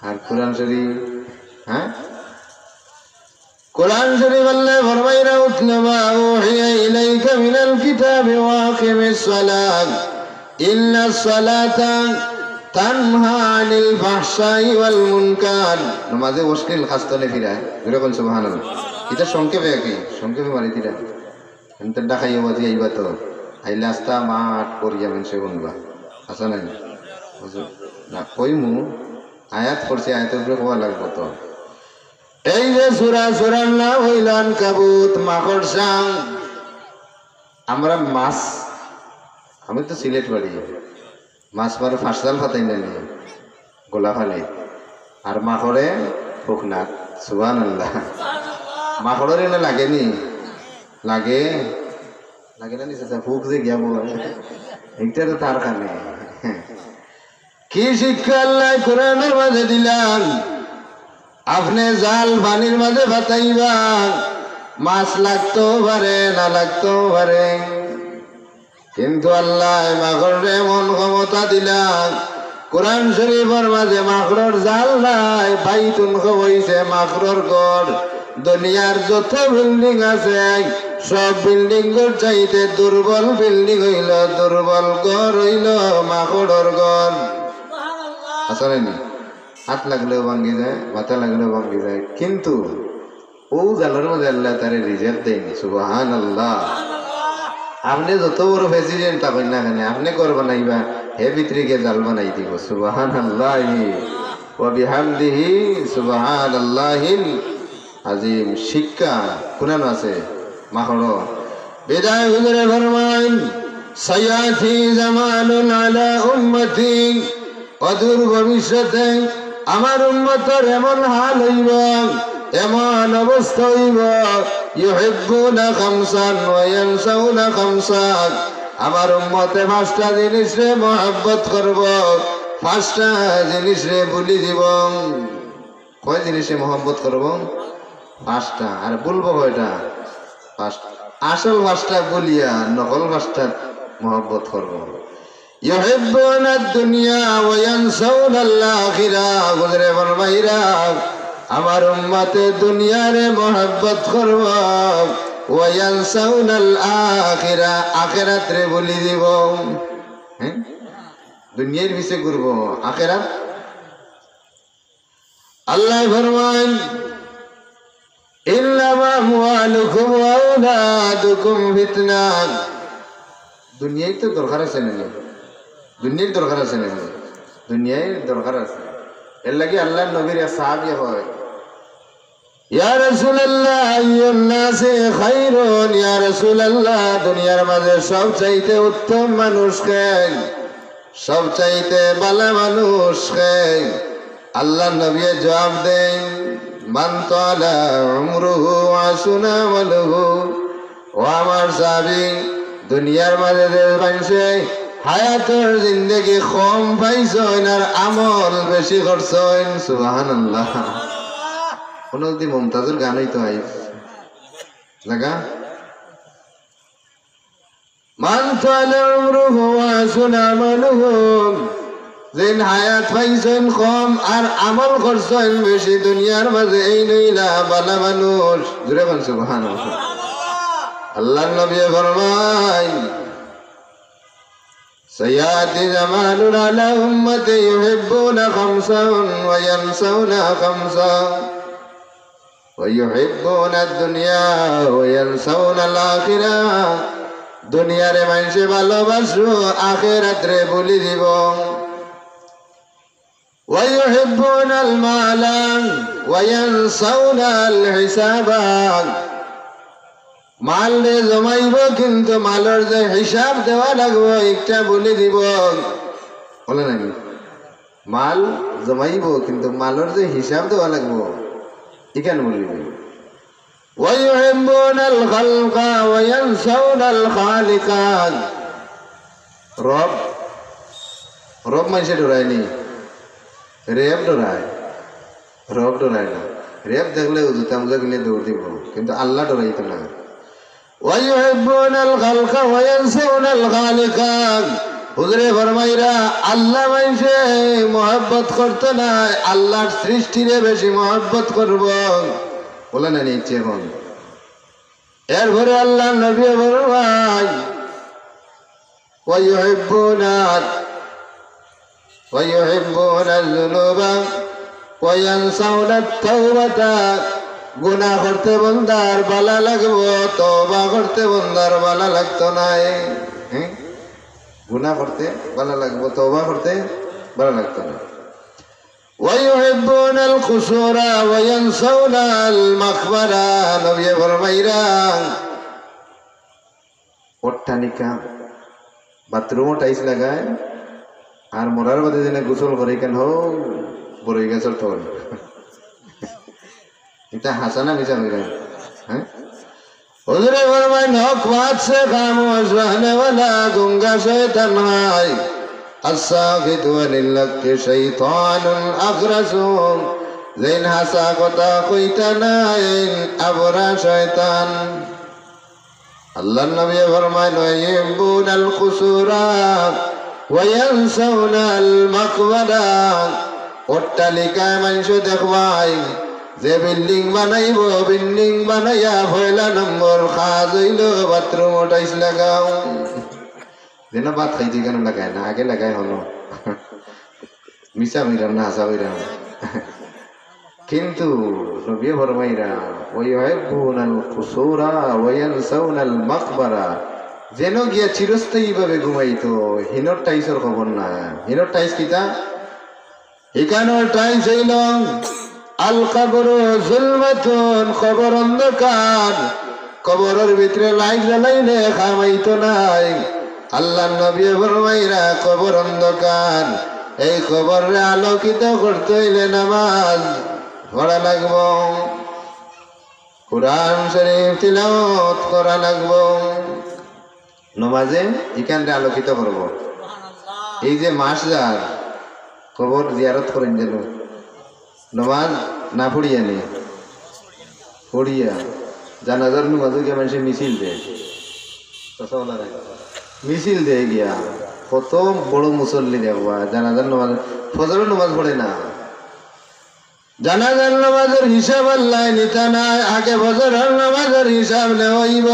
আর কোরআন শরীফ হ্যাঁ قرآن شريف الله فرمائنا اتل ما أوحي إليك من الكتاب وأقم الصلاة إن الصلاة تنهى عن الفحشاء والمنكر نمازে মুশকিল খাস্তলে ফিরায় এরকম সুবহানাল্লাহ। এটা সংক্ষেপে কি সংক্ষেপে মারি দিরা এনতে দেখাইও বাজি আইবা তো আইলে আস্তা মাঠ করিয়া মানুষে বলবা আসা নাই হুজুর না কইমু আয়াত পড়ছি আয়াতের উপরে কোয়া লাগবে তো এই যে সূরার নাম হইল আনকাবুত মাকড় সাং। আমরা মাছ আমি তো সিলেট বাড়ি মাছ মারে ফাঁসজাল ফাতাই না গোলা ফালে আর মাকড়ে ফুকনাথ সুবহানাল্লাহ। মাকড়ের এনে লাগেনি লাগে লাগে না নিচে ফুক যে গিয়া এইটা তো তার কানে কি শিক্ষা আল্লাহ কোরআনের মাঝে দিলাম আপনি জাল পানির মাঝে ফাটাইবা মাছ লাগতেও পারে না লাগতেও পারে কিন্তু আল্লাহ মাকড়ে এমন ক্ষমতা দিলাম কোরআন শরীফের মাঝে মাকড়র জাল নাই বাইতুন হইছে মাকড়র গড়। দুনিয়ার যত বিল্ডিং আছে সব বিল্ডিং এর চাইতে দুর্বল বিল্ডিং হইল দুর্বল গড় হইল মাকড়র গড়। আসলে নি হাত লাগলেও ভাঙ্গি যায় মাথা লাগলেও ভাঙ্গি যায় কিন্তু ও জালের মধ্যে আল্লাহ তারে রিজার্ভ দেয়নি সুবহানাল্লাহ। আপনি যত বড় প্রেসিডেন্ট তা কই না কেন আপনি ঘর বানাইবা হে ভিতরে গিয়ে জাল বানাই দিব সুবহানাল্লাহ ওয়া বিহামদিহি সুবহানাল্লাহিল আযীম। শিক্ষা কোরআন আছে মাখড় বিদায় হুজুরে ফরমান সায়াতি জামানুন আলা উম্মতি অদূর ভবিষ্যতে আমার উম্মতের এমন হাল হইব এমন অবস্থা হইব ইউহিব্বুনা খামসান ওয়া ইয়ানসাউনা খামসান আমার উম্মতে 5টা জিনিসে মহব্বত করব 5টা জিনিসে ভুলি দিব। কয় জিনিসে মহব্বত করব 5টা আর বলবো কয়টা 5টা আসল 5টা বলিয়া নকল 5টা মহব্বত করব। ইউহিব্বুনা দুনিয়া ওয়া ইয়ানসাউনা আল-আখিরা গুজরে ফরমাইরা আমার উম্মতে দুনিয়ারে মহব্বত করব ওয়া ইয়ানসাউনা আল-আখিরা আখিরাতরে ভুলি দিব। হ্যাঁ, দুনিয়ার পিছে ঘুরবো, আখিরাত ভুলি দিব। কয় জিনিসে মহব্বত করব 5টা। আসল 5টা বলিয়া নকল 5টা মহব্বত করব। ইউহিব্বুনা দুনিয়া ওয়া ইয়ানসাউনা আল-আখিরা গুজরে ফরমাইরা আমার উম্মতে দুনিয়ারে মহব্বত করব ওয়া ইয়ানসাউনা আল-আখিরা আখিরাতরে ভুলি দিব। দুনিয়ার পিছে ঘুরবো আখিরাত আল্লাহ ফরমান ইন্নামা আমওয়ালুকুম ওয়া আওলাদুকুম ফিতনা। দুনিয়ায় তো দরকার আছে না, দুনিয়ার দরকার আছে না, দুনিয়ায় দরকার আছে। এর লাগি আল্লাহ নবীর সাহাবী হয়, ইয়া রাসূলুল্লাহ আইয়ুন নাসি খায়রুন, ইয়া রাসূলুল্লাহ দুনিয়ার মাঝে সবচাইতে উত্তম মানুষ কে, সবচাইতে ভালো মানুষ কে? আল্লাহ নবী জবাব দেন মান তালা উমরুহু ওয়া হাসুনা আমালুহু। ও আমার সাহাবী, দুনিয়ার মাঝে যে মানুষে হায়াতের জিন্দেগি কম পাইছেন আর আমল বেশি করছেন, সুবহানাল্লাহ। কোন যদি মুমতাজের গান হইতো আইস লাগা মান তালা উমরুহু ওয়া হাসুনা আমালুহু, যেন হায়াত পাইছেন কম আর আমল করছেন বেশি, দুনিয়ার মাঝে এই নইলা বালা মানুষ। জুড়ে বল সুবহানাল্লাহ। আল্লাহর নবী ফরমায় সায়াতি জামানুন আলা উম্মতি ইউহিব্বুনা খামসান ওয়া ইয়ানসাউনা খামসান ওয়া ইউহিব্বুনা আদ-দুনিয়া ওয়া ইয়ানসাউনা আল-আখিরাহ। দুনিয়ারে মানুষে ভালোবাসো, আখিরাতরে ভুলি দিব। ওয়া ইউহিব্বুনা আল-মাল ওয়া ইয়ানসাউনা আল-হিসাব। মাল রে জমাইব কিন্তু মালের যে হিসাব দেওয়া লাগবে একটা বলে দিব, বলে নাকি? মাল জমাইব কিন্তু মালের যে হিসাব দেওয়া লাগবে এখানে বলিব। ওয়া ইউহিব্বুনা আল-খালকা ওয়া ইয়ানসাউনা আল-খালিকা। রব রব মানুষে ডরায়নি, রেব ডরায়, রব ডরায় না। রেব দেখলে জুতা মুজা কিনে দৌড় দিব, কিন্তু আল্লাহ ডরাইতো না। ওয়াইউহিব্বুনাল খালকা ওয়া ইয়ানসাউনাল খালিকা। হুজুরে ফরমাইরা আল্লাহ মাইনছে মহব্বত করতে না, আল্লাহর সৃষ্টিরে বেশি মহব্বত করব, বলে না নিচ্ছে এখন। এরপরে আল্লাহ নবী ফরমায় ওয়াইউহিব্বুনাল যুনুবা ওয়া ইয়ানসাউনাত তাওবাতা। গুনাহ করতে বন্দার ভালো লাগবো, তওবা করতে বন্দার ভালো লাগতো না। গুনাহ করতে ভালো লাগবো, তওবা করতে ভালো লাগতো না। ওয়াইউহিব্বুনাল কুসুরা ওয়া ইয়ানসাউনাল মাকবারা। নবী ফরমাইরা অট্টালিকা বাথরুমও টাইলস লাগায় আর মরার বাদে দিনে গোসল করে কেন হো বড় গেছর তল। এটা হাসানা মিশা হইরা। হ্যাঁ, হুজুরে ফরমায় হক বাত সে খামোশ रहने वाला गुंगा शैतान है, الساكت وللك شيطان أخرس। যেন হাসা কথা কইতা নাই আবরা শয়তান। আল্লাহর নবী ফরমায় ওয়াইউহিব্বুনাল কুসুরা ওয়া ইয়ানসাউনাল মাকবারা। অট্টালিকায় মানুষ দেখবাই যে বিল্ডিং বানাইব, বিল্ডিং বানাইয়া পয়লা নম্বর কাজ হইল বাথরুম টাইলস লাগাও। যেন ভাত খাইছি কেন লাগায় না, আগে লাগাই হলো। মিশা হইলাম না, হাসা হইলাম। কিন্তু নবী ফরমাইরা ওয়াইউহিব্বুনাল কুসুরা ওয়া ইয়ানসাউনাল মাকবারা। যেন গিয়া চিরস্থায়ী ভাবে ঘুমাইতো, হিনর টাইলসের খবর না। হিনর টাইলস কিতা? এখানোর টাইলস হইল আল কবর যুলমাতুন, কবর অন্ধকার। কবরের ভিতরে লাইট জ্বালাইলে খামাইতো নাই। আল্লাহর নবী ফরমাইরা কবর অন্ধকার, এই কবরে আলোকিত করতে হইলে নামাজ পড়া লাগব, কুরআন শরীফ তিলাওয়াত করা লাগব। নমাজে এখানটা আলোকিত করব। এই যে মাস যার কবর জিয়ারত করেন যেন নমাজ না পড়িয়া নে, পড়িয়া জানাজার নমাজও গিয়া মানুষের মিছিল দেয়, মিছিল দেয় গিয়া। কত বড় মুসল্লি দেখবা জানাজার নমাজ, ফজরের নমাজ পড়ে না। জানাজার নামাজের হিসাব আল্লাহ নিতা নাই, আগে ফজরের নামাজের হিসাব নেওয়াইব।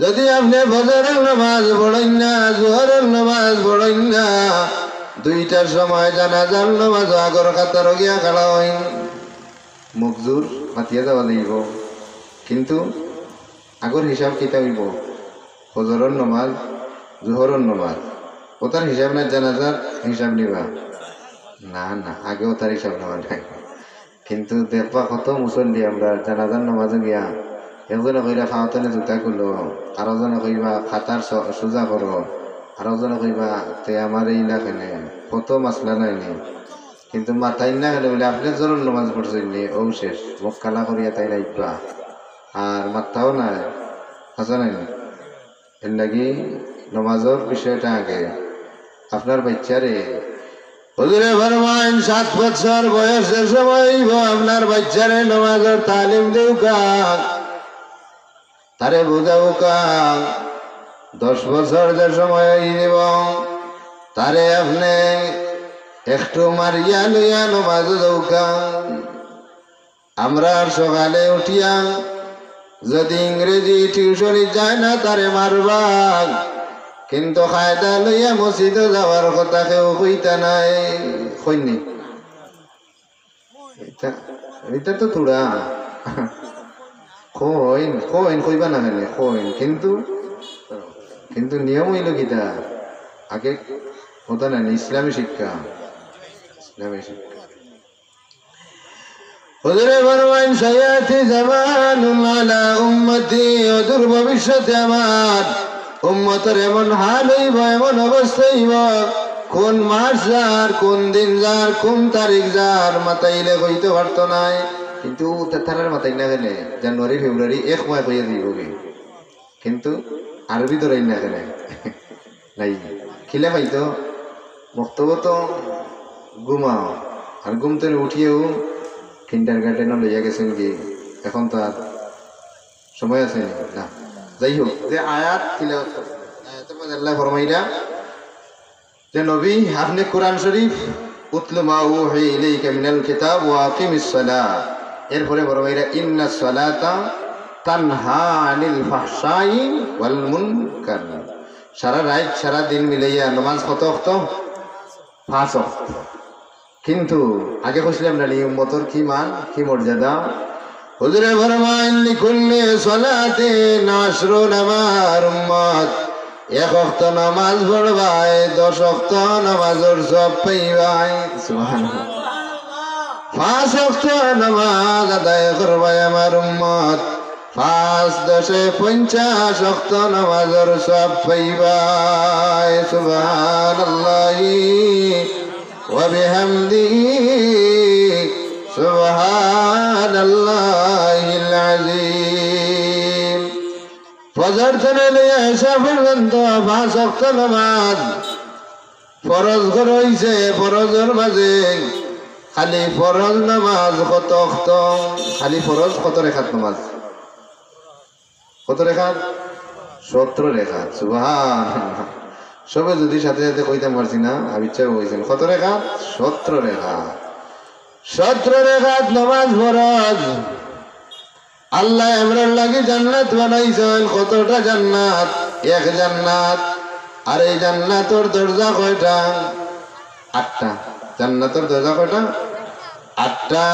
যদি আপনি ফজরের নামাজ পড়েন না, জোহরের নামাজ পড়েন না, 2টার সময় জানাজার নামাজ আগর কাতার গিয়া খাড়া হইন মুখজুর মাতিয়া যাওয়া লাগিব কিন্তু আগর হিসাব কিতা হইব ফজরের নামাজ জোহরের নামাজ ওটার হিসাব না জানাজার হিসাব নিবা না না আগে ওটার হিসাব নেওয়া নাই কিন্তু দেখবা কত মুসল্লি আমরা জানাজার নামাজে গিয়া একজনে কইরা খাওয়াতনে জুতা করলো আরো জনে কইবা খাতার সোজা করো আরো জনে কইবা তে আমার এই না কেনে কত মাসলা নাইনি কিন্তু মাথায় না গেলে বলে আপনি জরুর নামাজ পড়ছেন ও শেষ মুখ কালা করিয়া তাই রাখবা আর মাথাও নাই হাসা নাই এর লাগি নামাজের বিষয়টা আগে আপনার বাচ্চারে হুজুরে ফরমান 7 বছর বয়সের সময় আপনার বাচ্চারে নামাজের তালিম দেও কাক তারে বুঝাও কাক 10 বছর যে সময় দিব তারে আপনি একটু মারিয়া লইয়া নামাজ দেও কাক আমরা সকালে উঠিয়া যদি ইংরেজি টিউশনি যায় না তারে মারবা কিন্তু কায়দা লইয়া মসজিদে যাওয়ার কথা কেউ কইতা নাই কইনি এটা তো তোরা কইন কইন কইবা না কেন কইন কিন্তু নিয়ম হইল কিতা আগে কথা না ইসলামী শিক্ষা হুজুরে ফরমান সায়াতি জামানুন আলা উম্মতি অদূর ভবিষ্যতে আমার উম্মতের এমন হাল হইব এমন অবস্থা হইব কোন মাস যার কোন দিন যার কোন তারিখ যার মাতাইলে কইতে পারতো নাই কিন্তু তারার মাতাই না গেলে জানুয়ারি ফেব্রুয়ারি 1 মাস কইয়া দিব কিন্তু আরবি ধরাই না গেলে নাই খিলে পাইতো বক্তব্য তো ঘুমাও আর ঘুম থেকে উঠিয়েও কিন্ডার গার্ডেনও লইয়া গেছেন কি এখন তো আর সময় আছে না যাই হোক যে আয়াত আল্লাহ ফরমাইলা যে নবী আপনি কোরআন শরীফ উতলু মা উহিয়া ইলাইকা মিনাল কিতাব ওয়া আকিমিস সালাহ এরপরে ফরমাইলা ইন্নাস সালাতা তানহা আনিল ফাহশাই ওয়াল মুনকার সারা রাত সারা দিন মিলাইয়া নামাজ কত ওয়াক্ত 5 ওয়াক্ত কিন্তু আগে কইছিলাম না উম্মতের কি মান কি মর্যাদা হুজুরে ফরমান লিকুল্লি সালাতিন আশরুন আমার উম্মত 1 ওয়াক্ত নামাজ পড়বাই 10 ওয়াক্ত নামাজের সওয়াব পাইবাই সুবহানাল্লাহ 5 ওয়াক্ত নামাজ আদায় করবাই আমার উম্মত 5 10 50 ওয়াক্ত নামাজের সওয়াব পাইবাই সুবহানাল্লাহ ওয়া বিহামদিহি সুবহানাল্লাহিল আযীম ফজর থেকে লইয়া এশা পর্যন্ত 5 ওয়াক্ত নামাজ ফরজ হইছে ফরজের মাঝে খালি ফরজ নামাজ কত ওয়াক্ত খালি ফরজ কত রেখাত নামাজ কত রেখাত 17 রেখাত সুবহানাল্লাহ সবে যদি সাথে সাথে কইতে পারছি না আমি ইচ্ছা কইছেন কত রেখাত 17 রেখাত 17 রেখাত নামাজ ফরজ আল্লাহ আমরার লাগি জান্নাত বানাইছেন কতটা জান্নাত এক জান্নাত আর এই জান্নাতের দরজা কয়টা 8টা জান্নাতের দরজা কয়টা 8টা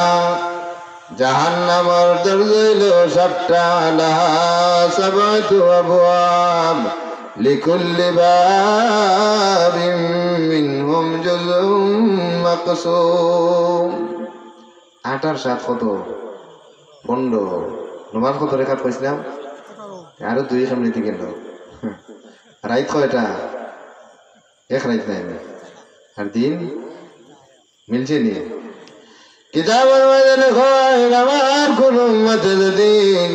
জাহান্নামের দরজা হইল 7টা লাহা সাবাতু আবওয়াব লিকুল্লি বাবিন মিনহুম জুজউম মাকসুম 8 আর 7 কত 15 নামাজ কত রেখাত কইছিলাম আরো 2 সামনে দিকে গেল রাত কয়টা এক রাত নাই আর দিন মিলছে নি কিতাবের মধ্যে লেখা আমার কোন উম্মতের দিন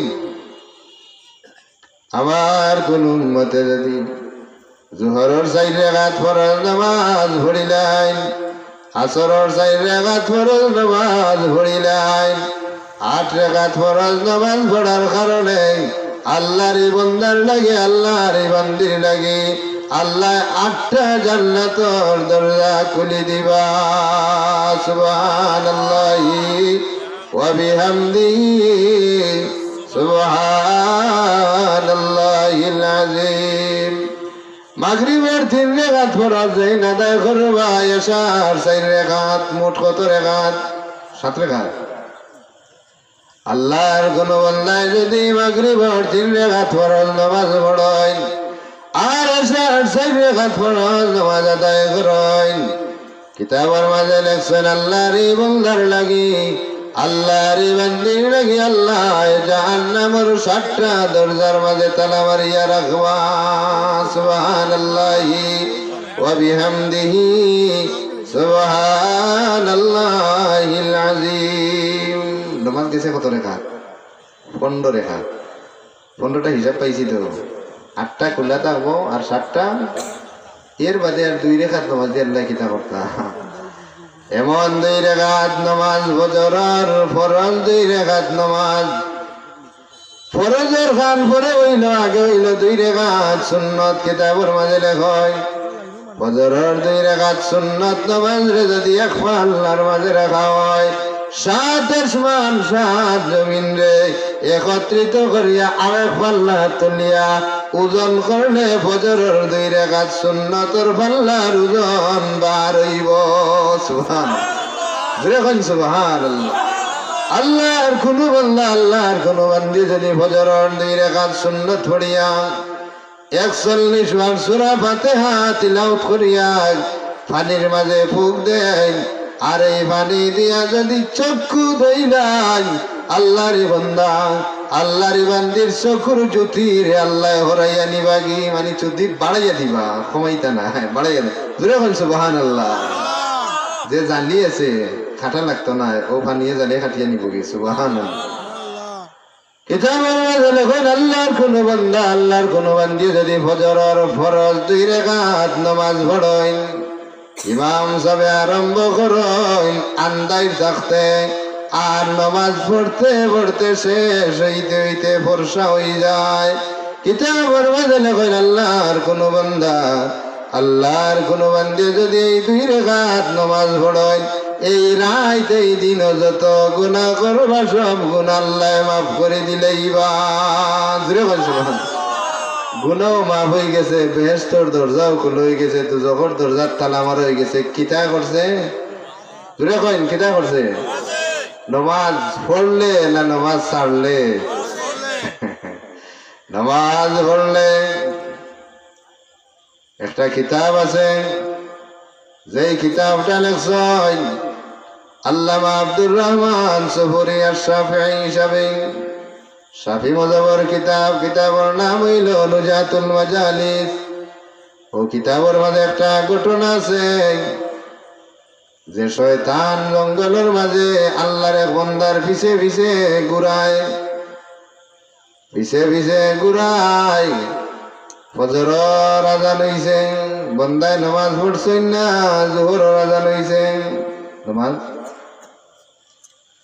আমার কোন উম্মতের দিন জোহরের 4 রাকাত ফরজ নামাজ পড়িলেন আসরের 4 রাকাত ফরজ নামাজ পড়িলেন 8 রাকাত ফরজ নামাজ পড়ার কারণে আল্লাহর বান্দার লাগে আল্লাহর বান্দির লাগে আল্লাহ 8টা জান্নাতের দরজা খুলে দিবা সুবহানাল্লাহি ওয়া বিহামদিহি সুবহানাল্লাহিল আযীম মাগরিবের 3 রাকাত ফরজ যেই আদায় করবা এশার 4 রাকাত, মোট কত রাকাত? 7 রাকাত। আল্লাহর কোন বান্দায় যদি মাগরিবের 3 রাকাত ফরজ নামাজ পড়েন আর এশার 4 রাকাত ফরজ নামাজ আদায় করেন, কিতাবের মাঝে লেখছেন আল্লাহর এই বান্দার লাগি, আল্লাহর এই বান্দির লাগি আল্লাহ জাহান্নামের 7টা দরজার মাঝে তালা মারিয়া রাখবা। সুবহানাল্লাহি ওয়া বিহামদিহি সুবহানাল্লাহিল আযীম। নামাজ গেছে কত রাকাত? 15 রাকাত। 15টা হিসাব পাইছি তো, 8টা খোলা থাকবো আর 7টা এর বাদে আর 2 রাকাত নামাজ দিয়ে আল্লাহ কিতা করতা। এমন 2 রাকাত নামাজ ফজরের ফরজ, 2 রাকাত নামাজ ফরজের খান পরে হইল, আগে হইল 2 রাকাত সুন্নত। কিতাবের মাঝে লেখয় ফজরের 2 রাকাত সুন্নত নামাজ রে যদি এক পাল্লার মাঝে রাখা হয়, 7 আসমান 7 জমিন রে একত্রিত করিয়া আরেক পাল্লা তুলিয়া ওজন করলে ফজরের 2 রাকাত সুন্নতর পাল্লার ওজন 12 হইব। সুবহানাল্লাহ, সুবহানাল্লাহ। আল্লাহর কোন বান্দা, আল্লাহর কোন বান্দি যদি ফজরের 2 রাকাত সুন্নত পড়িয়া 41 বার সূরা ফাতিহা তিলাওয়াত করিয়া পানির মাঝে ফুঁক দেন, আর এই পানি দিয়া যদি চক্ষু ধইলাই, আল্লাহর বান্দা, আল্লাহর বান্দির চক্ষুর জ্যোতি রে আল্লাহ হরাইয়া নিবাগি, মানে জ্যোতি বাড়াইয়া দিবা, কমাইতা না, বাড়াইয়া দিবা। জোরে বল সুবহানাল্লাহ। যে জ্বালিয়েছে খাটা লাগতো না, ও পানিয়ে জ্বালিয়ে খাটিয়ে নিবগি। সুবহানাল্লাহ। কিতাবের মাঝে লেখেন আল্লাহর কোন বান্দা, আল্লাহর কোন বান্দি যদি ফজরের ফরজ 2 রাকাত নামাজ পড়েন, ইমাম সাহেব আরম্ভ করেন আন্দাজ থাকতে, আর নামাজ পড়তে পড়তে শেষ হইতে হইতে ফর্সা হয়ে যায়। কিতাবের মাঝে লেখেন আল্লাহর কোন বান্দা, আল্লাহর কোন বান্দি যদি এই 2 রাকাত নামাজ পড়েন, এই রাত এই দিন যত গুনাহ করবা সব গুনাহ আল্লাহ মাফ করে দিলেই বা। জোরে বল সুবহানাল্লাহ। গুনাহ মাফ হয়ে গেছে, বেহেশতের দরজাও খুলে হয়ে গেছে, দুজখের দরজার তালা মারা হয়ে গেছে। কিতা করছে? জোরে কইন, কিতা করছে? নামাজ পড়লে না নামাজ ছাড়লে? নামাজ পড়লে। একটা কিতাব আছে, যেই কিতাবটা লেখছেন আল্লামা আব্দুর রহমান সফুরি আশ-শাফিঈ হিসাবে, শাফি মাযহাবের কিতাব, কিতাবের নাম হইল নুজাতুল মাজালিস। ও কিতাবের মাঝে একটা ঘটনা আছে, যে শয়তান জঙ্গলের মাঝে আল্লাহর এক বান্দার পিছে পিছে ঘুরায়, পিছে পিছে ঘুরায়। ফজরের আযান হইছে, বান্দায় নামাজ পড়ছেন না, যোহরের আযান হইছে, নামাজ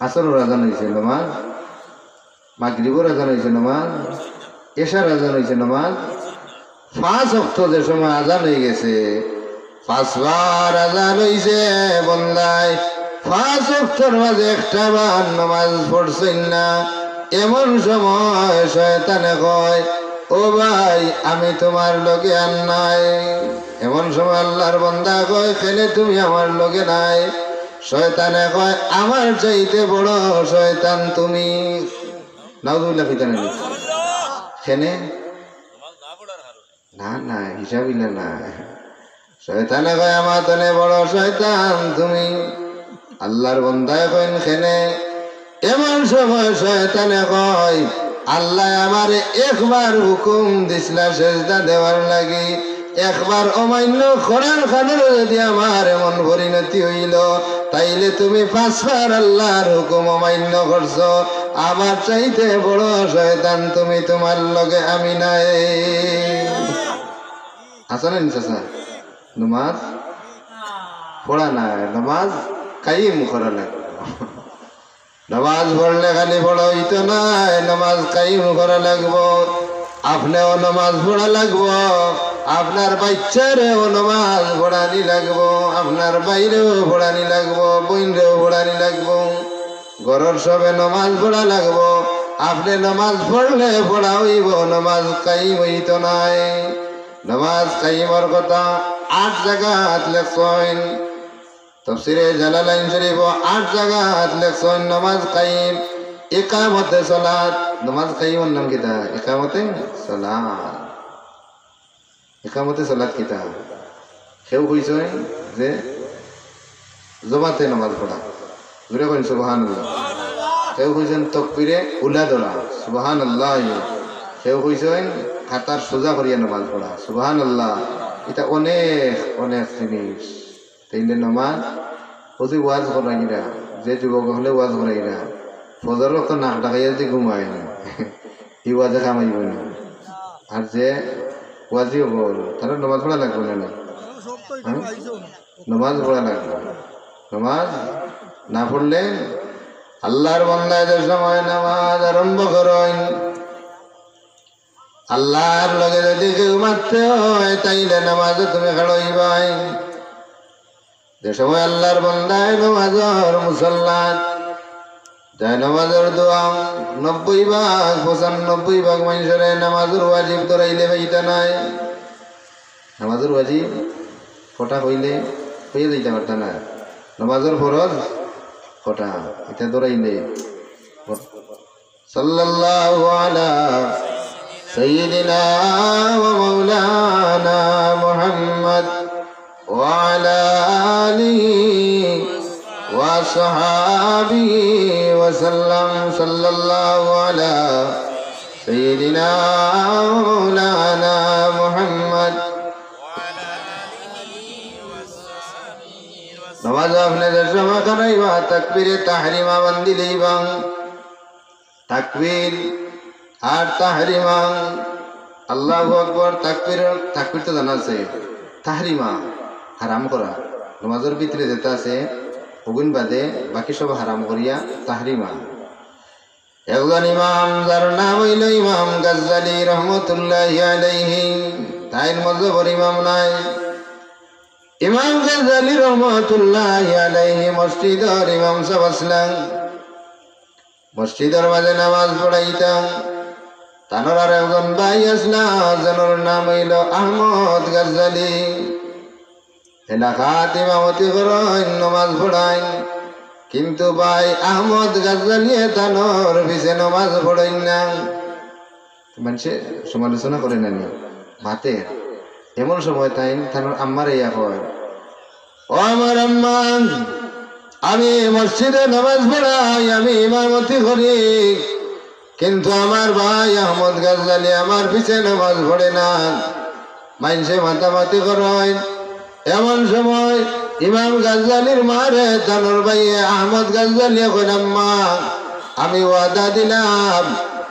আসরের আযান হইছে, নামাজ মাগরিবের আযান হইছে, নামাজ এশার আযান হইছে, নামাজ 5 ওয়াক্ত যে সময় আযান হয়ে গেছে, 5 বার আযান হইছে, বান্দায় 5 ওয়াক্তের মাঝে একটা বার নামাজ পড়ছেন না। এমন সময় শয়তানে কয়, ও ভাই আমি তোমার লগে আর নাই। এমন সময় আল্লাহর বান্দা কয়, খেলে তুমি আমার লগে নাই? শয়তানে কয়, আমার চাইতে বড় শয়তান তুমি। নাউযুবিল্লাহ ফিতানা নি খেনে না না হিসাবিল্লাহ না। শয়তানে কয়, আমার তনে বড় শয়তান তুমি। আল্লাহর বান্দায় কয়, খেনে? এমন সময় শয়তানে কয়, আল্লাহ আমারে একবার হুকুম দিছিলা সেজদা দেওয়ার লাগি, একবার অমান্য করার কারণে যদি আমার এমন পরিণতি হইল, তাইলে তুমি 5 বার আল্লাহর হুকুম অমান্য করছো। আমার চাইতে বড় শয়তান তুমি, তোমার লগে আমি নাই। আসা না নিশা নামাজ পড়া নাই, নামাজ কায়েম করা লাগবে। নামাজ পড়লে খালি পড়া হইতো না, নামাজ কায়েম করা লাগবো। আপনিও নামাজ পড়া লাগবো, আপনার বাচ্চারেও নামাজ পড়ানি লাগবো, আপনার বাইরেও পড়ানি লাগবো, বইনরেও পড়ানি লাগবো, ঘরের সবে নামাজ পড়া লাগবো। আপনি নামাজ পড়লে পড়া হইব, নামাজ কায়েম হইতো নাই। নামাজ কাইমর কথা 8 জায়গাত লেখছেন। তাফসীরে জালালাইন শরীফ 8 জায়গাত লেখছেন নামাজ কাইম ইকামতে সালাত। নামাজ কাইমর নাম কিতা? ইকামতে সালাত। ইকামতে সালাত কিতা? কেউ কইছেন যে জমাতে নামাজ পড়া, জোরে কইন সুবহানাল্লাহ। কেউ কইছেন তাকবীরে উলা ধরা, সুবহানাল্লাহ। কেউ কইছেন খাতার সোজা করিয়া নামাজ পড়া, সুবহানাল্লাহ। এটা অনেক অনেক জিনিস। তাইলে নামাজ ওই ওয়াজ করাইরা, যে যুবক হলে ওয়াজ করাইরা ফজর তো নাক ডাকাইয়া যে ঘুমায় না, এই ওয়াজে কামাইব না। আর যে ওয়াজিও বল তারা নামাজ পড়া লাগবে না, নামাজ পড়া লাগবে। নামাজ না পড়লে আল্লাহর বান্দাদের সময় নামাজ আরম্ভ করেন। আল্লাহর লগে যদি কেউ মারতে হয় তাইলে নামাজে তুমি খাড়াইবাই। যে সময় আল্লাহর বান্দায় নামাজের মুসল্লাত যায়, নামাজের দোয়া 90 ভাগ 95 ভাগ মানুষের নামাজের ওয়াজিব ধরাইলে পাইতা নাই। নামাজের ওয়াজিব কটা হইলে হয়ে যাইতে পারতা না, নামাজের ফরজ কটা এটা ধরাইলে। সাল্লাল্লাহু আলা সাইয়্যিদিনা ওয়া মাওলানা মুহাম্মদ ওয়া আলা আলিহি ওয়া সাহাবিহি ওয়া সাল্লাম। সাল্লাল্লাহু আলা সাইয়্যিদিনা ওয়া মাওলানা মুহাম্মদ। নামাজ আপনাদের সময় করাইবা তাকবীরে তাহরিমা বান্দিলেই বাং। তাকবীর আর তাহরিমা, আল্লাহু আকবার। তাকবীর তো জানা আছে, তাহরিমা হারাম করা। নামাজের ভিতরে যেটা আছে ওগুন বাদে বাকি সব হারাম করিয়া তাহরিমা। একজন ইমাম যার নাম হইল ইমাম গাজ্জালি রহমতুল্লাহি আলাইহি, তাইর মযহবের ইমাম নাই। ইমাম গাজ্জালি রহমতুল্লাহি আলাইহি মসজিদের ইমাম সাহেব আসলেন। মসজিদের মাঝে নামাজ পড়াইতাম। তানোর আর একজন ভাই আসলাম, যার নাম হইল আহমদ গাজ্জালি। এলাকাত ইমামতি করেন, নামাজ পড়াইন। কিন্তু ভাই আহমদ গাজ্জালি তানোর পিছে নামাজ পড়াইন না। মানুষে সমালোচনা করে নানি মাতে। এমন সময় তাই তানোর আম্মার ইয়া হয়, ও আমার আম্মা, আমি মসজিদে নামাজ পড়াই, আমি ইমামতি করি, কিন্তু আমার ভাই আহমদ গাজ্জালি আমার পিছে নামাজ পড়ে না। মানুষে মাতামাতি করেন। এমন সময় ইমাম গাজ্জালির মারে তানোর ভাই আহমদ গাজ্জালি কইন, আম্মা, আমি ওয়াদা দিলাম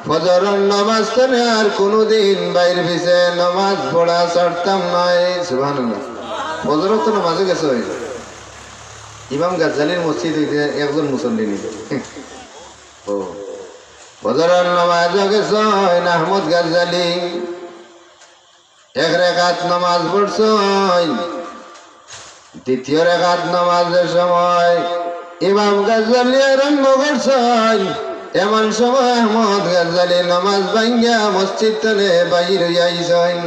ফজরের নামাজ করে আর কোনোদিন বাইর পিছে নামাজ পড়া ছাড়তাম নাই। সুবহানাল্লাহ। ফজরের তো নামাজে গেছে ইমাম গাজ্জালির মসজিদ হইতে একজন মুসল্লি নিল। ও ফজরের নামাজ গেছে আহমদ গাজ্জালি, এক রেখাত নামাজ পড়ছেন। দ্বিতীয় রেখাত নামাজের সময় ইমাম গাজ্জালি আরম্ভ করছেন। এমন সময় আহমদ গাজ্জালি নামাজ ভাঙ্গিয়া মসজিদ তলে বাহির হইয়া আইছেন।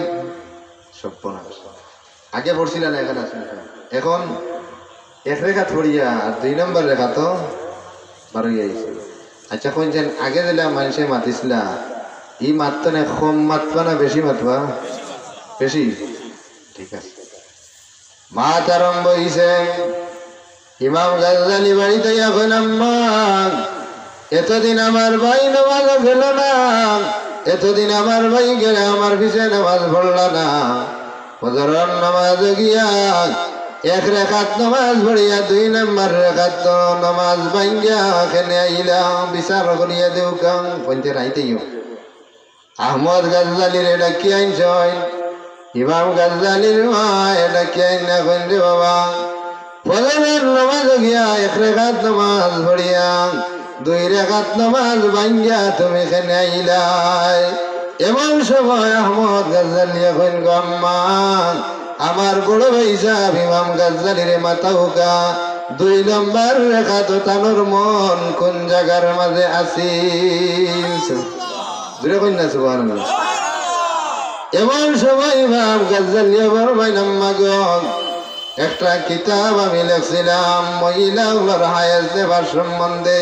সর্বনাশ। আগে পড়ছিলেন, এখন আসেন। এখন এক রেখাত পড়িয়া আর 2 নম্বর রেখা তো বার হইয়া আইছে। আচ্ছা কইছেন আগে দিলে মানুষে মাতিছিলা, ই মাততো না, কম মাতবা না বেশি মাতবা? বেশি। ঠিক আছে। মাত আরম্ভ হইছে। ইমাম গাজ্জালি বাড়িতে এখন, আম্মা, এতদিন আমার ভাই নামাজ গেল না, এতদিন আমার ভাই গেলে আমার পিছে নামাজ পড়ল না। ফজরের নামাজ গিয়া এক রেখাত নামাজ পড়িয়া 2 নম্বর রেখাত নামাজ ভাঙ্গিয়া খেলে আইলাম, বিচার করিয়া দেউ কাম পঞ্চে রাইতেইও। আহমদ গাজ্জালির এটা কি আইনছয়? ইমাম গাজ্জালির মা এটা কি আইন না কইলে, বাবা ফজরের নামাজ গিয়া এক রেখাত নামাজ পড়িয়া 2 রেখাত নামাজ ভাঙ্গিয়া তুমি খেলে আইলাই। এমন সময় আহমদ গাজ্জালি এখন, আম্মা, আমার বড় ভাই সাহেব ইমাম গাজ্জালির মাথা উকা 2 নম্বর রেখা তো তানোর মন কোন জায়গার মাঝে আসিল। জোরে কইন না সুবহানাল্লাহ। এমন সময় ইমাম গাজ্জালী ফরমাইলাম মাগো একটা কিতাব আমি লিখছিলাম মহিলাগুলোর হায়াত দেবার সম্বন্ধে।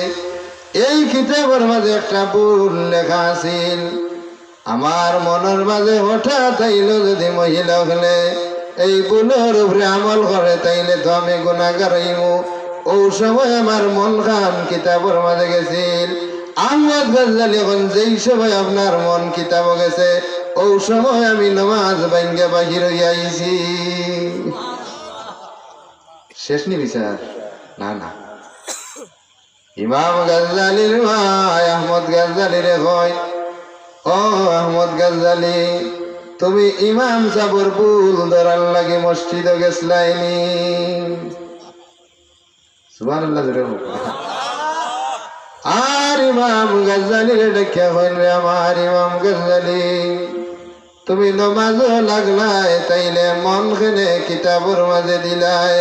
এই কিতাবের মাঝে একটা ভুল লেখা আছিল। আমার মনের মাঝে হঠাৎ আইল যদি মহিলা হলে এই ভুলের উপরে আমল করে তাইলে তো আমি গুনাহগার হইমু। ও সময় আমার মন খান কিতাবের মাঝে গেছিল। আহমদ গাজ্জালী এখন যেই সময় আপনার মন কিতাব গেছে ও সময় আমি নামাজ ভাঙ্গা বাহির হইয়া আইছি। শেষ নি বিচার না না। ইমাম গাজ্জালীর ভাই আহমদ গাজ্জালী রে কয়, ও আহমদ গাজ্জালী তুমি ইমাম সাবর ভুল ধরার লাগে মসজিদে গেছলাইনি। সুবহানাল্লাহ জোরে হোক। আর ইমাম গাজ্জালী রে দেখা কইন রে আমার ইমাম গাজ্জালী তুমি নমাজও লাগলাই তাইলে মন খেলে কিতাবের মাঝে দিলাই।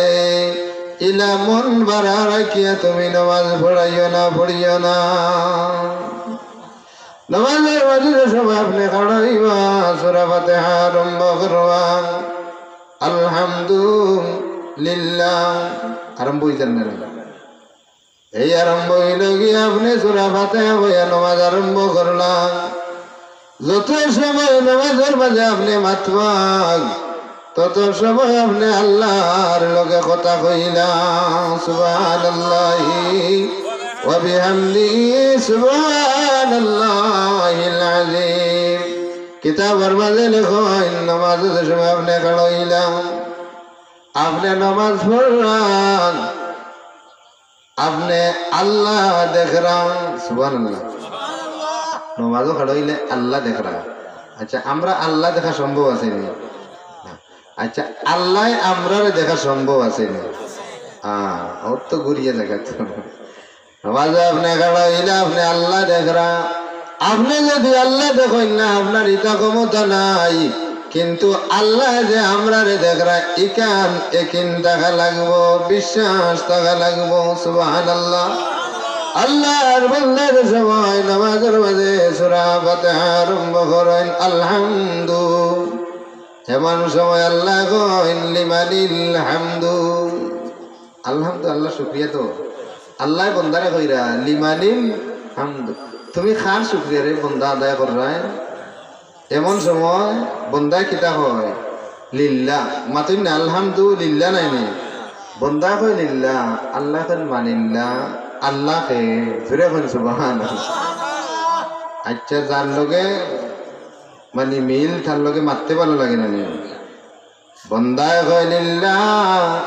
ইলা মন বাড়া রাখিয়া তুমি নমাজ পড়াইও না। নমাজের মাঝে সময় আপনি কাড়াইবা সূরা ফাতিহা আরম্ভ করবা আলহামদুলিল্লাহ আরম্ভ হইতেন না। এই আরম্ভ হইল গিয়ে আপনি সূরা ফাতিহা হইয়া নমাজ আরম্ভ করলাম। যত সময় নামাজের মাঝে আপনি মাতবান তত সময় আপনি আল্লাহর লগে কথা কইলাম সুবহানাল্লাহি ওয়া বিহামদিহি সুবহানাল্লাহিল আযীম। কিতাবের মাঝে লেখেন নামাজের সময় আপনি কাড়াইলাম, আপনি নামাজ পড়লাম, আপনি আল্লাহ দেখরাম সুবহানাল্লাহ। নমাজও খাড়াইলে আল্লাহ দেখরা। আচ্ছা আমরা আল্লাহ দেখা সম্ভব আছে নি? আচ্ছা আল্লাহ আমরা দেখা সম্ভব আছে নি? হ্যাঁ ওর তো ঘুরিয়ে দেখা। নমাজে আপনি খাড়াইলে আপনি আল্লাহ দেখরা। আপনি যদি আল্লাহ দেখেন না আপনার ইটা ক্ষমতা নাই, কিন্তু আল্লাহ যে আমরা দেখরা ইকান একিন দেখা লাগবো, বিশ্বাস থাকা লাগবো সুবহানাল্লাহ। আল্লাহর বান্দার সময় নামাজের মাঝে সূরা ফাতিহা আরম্ভ করেন আলহামদু। এমন সময় আল্লাহ কইন লিমানিল হামদু। আলহামদু আল্লাহ শুকরিয়া তো আল্লাহ বন্দারে কইরা লিমানিল হামদু। তুমি খার শুকরিয়া রে বন্দা আদায় কররাই। এমন সময় বন্দা কিতা হয় লিল্লাহ মাতুন না আলহামদুলিল্লাহ নাই নে বন্দা কয় লিল্লাহ আল্লাহ কইন মানিল্লাহ আল্লাহ কে ফিরে কোন সুবহানাল্লাহ। আচ্ছা যার লগে মানে মিল তার লগে মারতে ভালো লাগে না বন্দায় কয় লিল্লাহ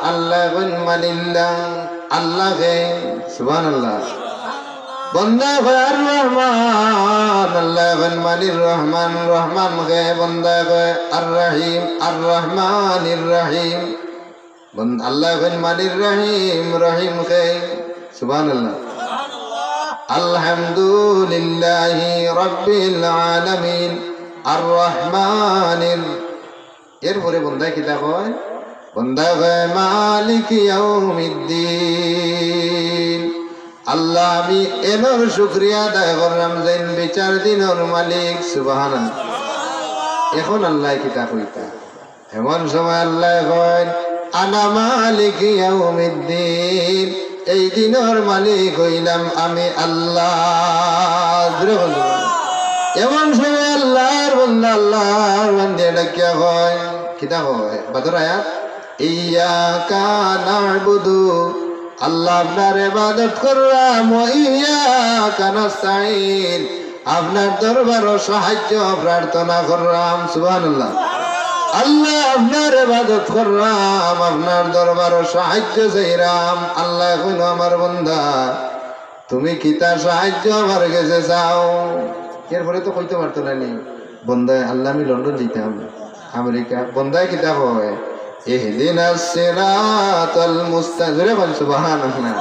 আল্লাহ কইন মানিল্লাহ আল্লাহ কে সুবহানাল্লাহ। বন্দা কয় আর রহমান আল্লাহ কইন মানির রহমান রহমান কে বন্দা কয় আর রহিম আর রহমানির রহিম আল্লাহ কইন মানির রহিম রহিম কে সুবহানাল্লাহ। আলহামদুলিল্লাহি রাব্বিল আলামিন আর রহমানির। এরপরে বন্দা কিতা কয় বন্দা কয় মালিক ইয়াউমিদ্দিন। আল্লাহ আমি এনর শুকরিয়া আদায় করলাম যেন বিচার দিনের মালিক সুবহানাল্লাহ। এখন আল্লাহ কিতা কইতা এমন সময় আল্লাহ কয় আনা মালিক ইয়াউমিদ্দিন। এই দিনের মালিক হইলাম আমি আল্লাহ। এমন সময় আল্লাহর বান্দা আল্লাহর বান্দা ডাকিয়া কয় কিতা কয় বাদর আয়াত ইয়াকা না'বুদু। আল্লাহ আপনার ইবাদত করলাম ওয়া ইয়াকা নাস্তাইন। আপনার দরবারে সাহায্য প্রার্থনা করলাম সুবহানাল্লাহ। আল্লাহ আপনার ইবাদত করলাম আপনার দরবারে সাহায্য চাইলাম। আল্লাহ কইল আমার বান্দা তুমি কিতা সাহায্য আমার কাছে চাও। এরপরে তো কইতে পারতো না নি বন্দায় আল্লাহ আমি লন্ডন যেতাম আমেরিকা। বন্দায় কিতা হয় ইহদিনাস সিরাতাল মুস্তাকিম সুবহানাল্লাহ।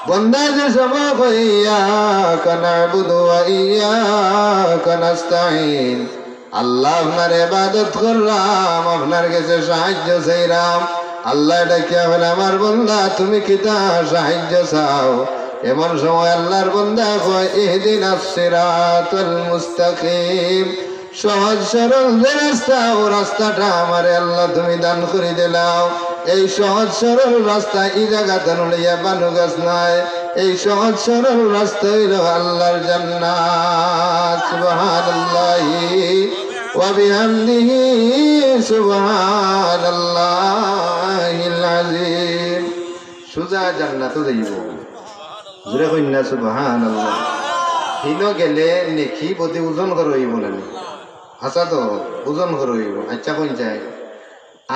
বন্দায় যে সময় কই ইয়াকা না'বুদু ওয়া ইয়াকা নাস্তাইন। আল্লাহ আপনার ইবাদত করলাম আপনার কাছে সাহায্য চাইলাম। আল্লাহ ডাকিয়া বলে আমার বান্দা তুমি কিতা সাহায্য চাও। এমন সময় আল্লাহর বান্দা কয় ইহদিনাস সিরাতাল মুস্তাকিম। সহজ সরল যে রাস্তা, ও রাস্তাটা আমারে আল্লাহ তুমি দান করে দিলাও। এই সহজ সরল রাস্তা এই জায়গাতে নড়িয়া বানু গাছ নাই, এই সহজ সরল রাস্তা হইল আল্লাহর জান্নাত। সুবহানাল্লাহি ওয়া বিহামদিহি সুবহানাল্লাহিল আযীম। সুজা জান্নাতে যাইব, জোরে কইনা সুবহানাল্লাহ। হিনো গেলে নেকি বদি ওজন করে হইব না, আচ্ছা তো ওজন করে হইব। আচ্ছা কইন যায়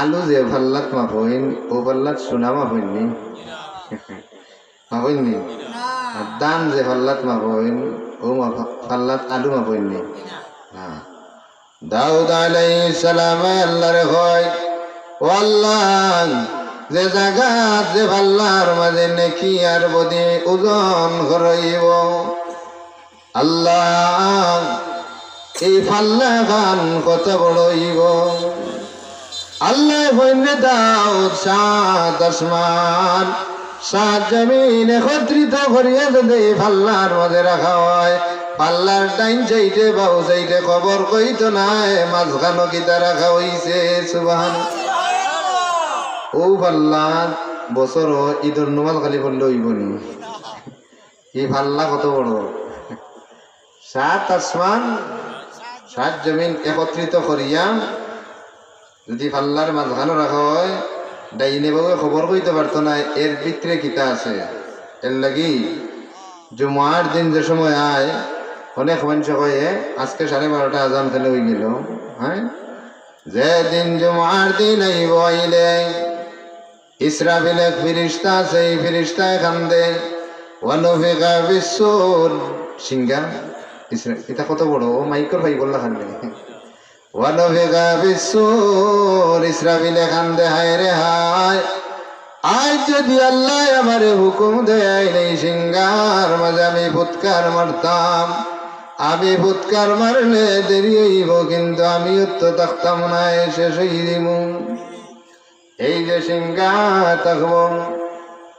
আলু যে ভাল্লাত মাপইন ও ভাল্লাত সোনা মাপইনি, মাপইনি। আর দান যে ভাল্লাত মাপইন ও ভাল্লাত আলু মাপইনি। হ্যাঁ, দাউদ আলাইহিস সালাম আল্লাহরে কয়, ও আল্লাহ, যে জায়গাত যে ভাল্লার মাঝে নেকি আর বদি ওজন করইব, আল্লাহ এই ফাল্লা গান কত বড় হইব। আল্লাহ বইনে দাউদ সাত আসমান সাত জমিন একত্রিত করিয়া যদি ফাল্লার মাঝে রাখা হয়, পাল্লার ডাইন চাইতে বাউ চাইতে খবর কইতো নাই, মাঝখানো কিতা রাখা হইছে। সুবহান। ও পাল্লা বছর ঈদর নমাজ খালি পড়লে হইব নি? এই পাল্লা কত বড়! সাত আসমান সাত জমিন একত্রিত করিয়া যদি পাল্লার মাঝখানো রাখা হয়, ডাইনে বাবু খবর কইতে পারতো না এর ভিতরে কিতা আছে। এর লাগি জুমার দিন যে সময় আয়, অনেক মানুষ কয়ে আজকে 12:30 আজান খেলে হয়ে গেল। হ্যাঁ, যেদিন জুমার দিন আইব, আইলে ইসরাফিল এক ফিরিস্তা আছে, এই ফিরিস্তায় কান্দে, ওয়ানুফিকা বিসসুর সিংহা। এটা কত বড়! ও মাইকর ভাই বললা খান্দে, ওয়ানুফিকা বিসসুর, ইসরাফিলে কান্দে, হায় রে হায়, আজ যদি আল্লাহ আমারে হুকুম দেয় এই সিংহার মাঝে আমি ফুৎকার মারতাম, আমি ফুৎকার মারলে দেরি হইব, কিন্তু আমি তো থাকতাম না, শেষ হয়ে দিব। এই যে সিংহা থাকব,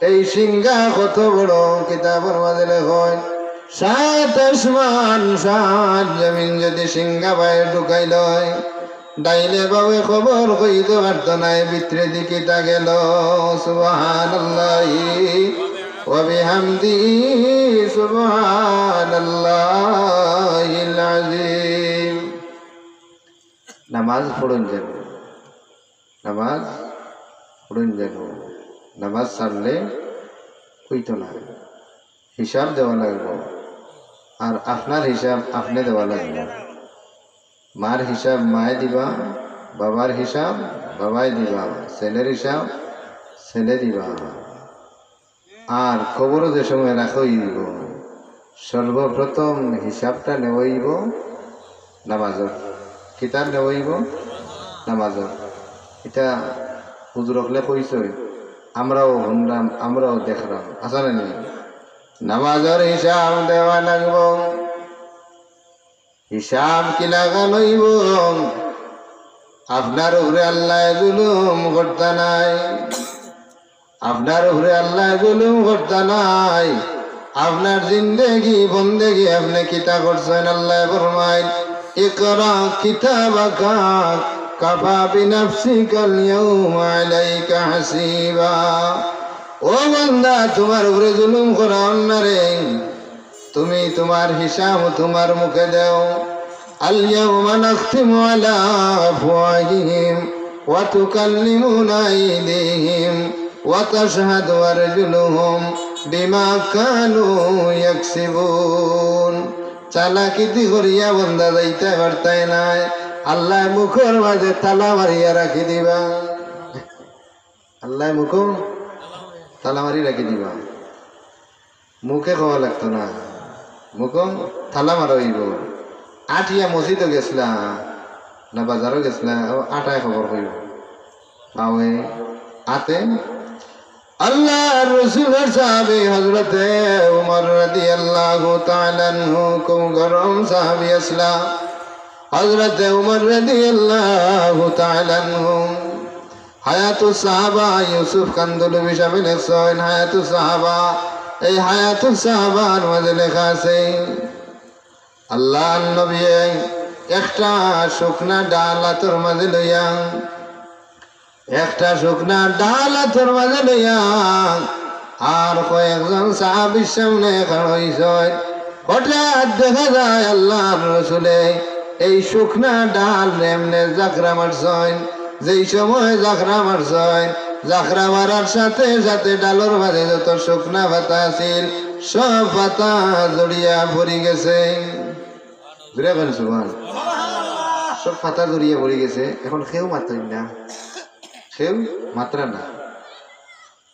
এই সিংহা কত বড়! কিতাবের মাঝে লেখেন, সাত আসমান সাত জমিন যদি সিংহা বাইরে ঢুকাই লয়, ডাইলে বাবু খবর কইতে পারত নাই ভিতরে দিকে তা গেল। সুবহানাল্লাহি ওয়া বিহামদিহি সুবহানাল্লাহিল আযীম। নামাজ পড়ুন যেন, নামাজ পড়ুন যেন, নামাজ ছাড়লে কইতো না, হিসাব দেওয়া লাগবে। আর আপনার হিসাব আপনি দেওয়া লাগবে। মার হিসাব মায়ে দিবা, বাবার হিসাব বাবাই দিবা, ছেলের হিসাব ছেলে দিবা। আর খবরও যে সময় রাখই দিব, সর্বপ্রথম হিসাবটা নেওয়াইব নামাজর। কিতাব নেওয়াইব নামাজর। এটা হুজুর হলে কইছই, আমরাও শুনলাম, আমরাও দেখলাম, আসা না? নামাজের হিসাব দেওয়া লাগব। হিসাব কি লাগা লইব? আপনার উপরে আল্লাহ জুলুম করতে নাই, আপনার উপরে আল্লাহ জুলুম করতে নাই। আপনার জিন্দেগি বন্দেগি আপনি কিতা করছেন, আল্লাহ ফরমায়, ইকরা কিতাবাকা কাফা বিনাফসিকাল ইয়াউমা আলাইকা হাসিবা। ও বান্দা, তোমার উপরে জুলুম করা অন্যারে, তুমি তোমার হিসাব তোমার মুখে দাও। আল ইয়াউমা নাখতিমু আলা আফওয়াহিহিম ওয়া তুকাল্লিমুনা আইদিহিম ওয়া তাশহাদু আরজুলুহুম বিমা কানু ইয়াকসিবুন। চালাকিতি করিয়া বান্দা যাইতে পারতাই নাই, আল্লাহ মুখের মাঝে তালা মারিয়া রাখি দিবা। আল্লাহ মুখ তালা মারি রাখি দিবা। মুখে খাওয়া লাগতো না, মুখ থালা মারা হইব। আটিয়া মসজিদও গেছলা না বাজারও গেছলা, আটায় খবর হইব পাওয়ে আতে। আল্লাহ রসুলের সাহাবী হযরতে উমর রাদিয়াল্লাহু তাআলা আনহু খুব গরম সাহাবী আসলা। হযরতে উমর রাদিয়াল্লাহু তাআলা আনহু হায়াতুস সাহাবা ইউসুফ কান্দলবি সাহেব লেখছেন হায়াতুস সাহাবা। এই হায়াতুস সাহাবার মাঝে লেখা আছে, আল্লাহ নবী একটা শুকনা ডাল হাতের মাঝে লইয়া, একটা শুকনা ডাল হাতের মাঝে লইয়া আর কয়েকজন সাহাবীর সামনে খাড়াইছে। হঠাৎ দেখা যায় আল্লাহর রাসূলে এই শুকনা ডাল এমনে জাকরা মারছেন। যেই সময় জাকরা মারছেন, জাকরা মারার সাথে সাথে ডালের মাঝে যত শুকনা পাতা আছিল সব পাতা জড়িয়া পড়ে গেছে। সব পাতা জড়িয়ে পড়ে গেছে। এখন কেউ মাত্রেন না, কেউ মাত্রা না।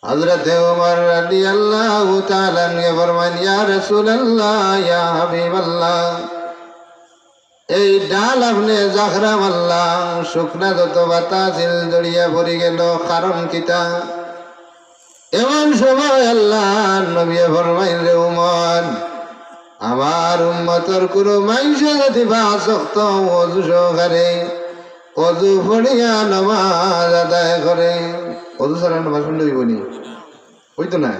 হযরত ওমর রাদিয়াল্লাহু তাআলা আনহু ফরমান, ইয়া রাসূলুল্লাহ, ইয়া হাবিবাল্লাহ, এই ডাল আপনি জাখরা মারলা, শুকনা যত পাতা ছিল জড়িয়া পড়ে গেল, কারণ কিতা? এমন সময় আল্লাহর নবী ফরমাইলেন, রে ওমর, আমার উম্মতের কোনো মানুষ যদি 5 ওয়াক্ত ওযু সহকারে ওযু পড়িয়া নামাজ আদায় করে, ওযু ছাড়া নামাজ পড়লে হইব নি? হইতো না।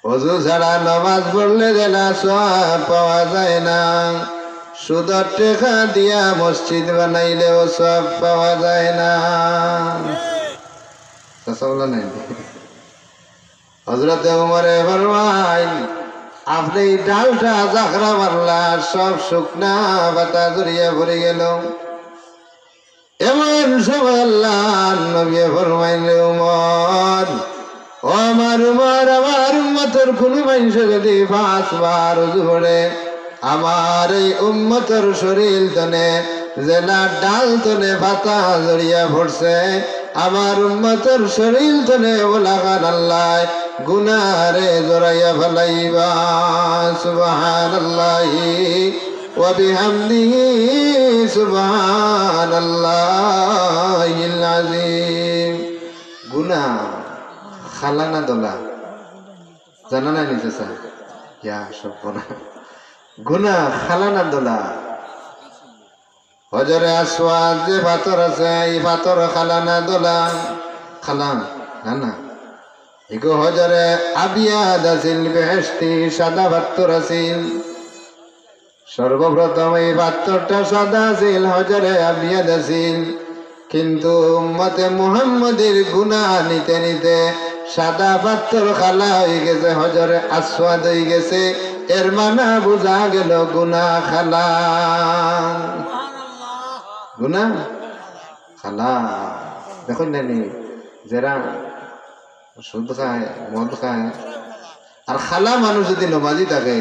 ওযু ছাড়া নামাজ পড়লে যেনা সওয়াব পাওয়া যায় না, সুদের টাকা দিয়া মসজিদ বানাইলেও সওয়াব পাওয়া যায় না। হযরত ওমরে ফরমাইলেন, আপনি ডালটা জাখরা মারলা, সব শুকনা পাতা জড়িয়ে পড়ে গেল। এমন সময় আল্লাহর নবী ফরমাইলেন, ওমর, ও আমার উমর, আমার উম্মতের কোন মানুষ যদি 5 বার ওযু করে, আমার এই উম্মতের শরীর তনে জেলা ডাল তনে পাতা জড়িয়া পড়ছে, আমার উম্মতের শরীর তনে ওলাগান আল্লাহ গুনারে জড়াইয়া ফেলাইবা। সুবহানাল্লাহি ওয়া বিহামদিহি, সুবহানাল্লাহিল আযীম। গুনাহ খালা না দলা? জানা না নিতে স্যার? ইয়া সব গুনাহ খালা না দলা? হজরে আসওয়াদ যে পাথর আছে, এই পাথর খালা না দলা? খালা না না। এগো হজরে আবিয়াদ আছিল, বেহেশতি সাদা পাথর আছিল। সর্বপ্রথম এই পাথরটা সাদা আছিল, হজরে আবিয়াদ আছিল। কিন্তু উম্মতে মুহাম্মদের গুনাহ নিতে নিতে সাদা পাথর খালা হয়ে গেছে, হজরে আসওয়াদ হয়ে গেছে। এর মানে বোঝা গেল গুনাহ খালা। গুনাহ খালা। দেখুন না, যারা সুদ খায়, মদ খায়, আর খালা মানুষ যদি নমাজি থাকে,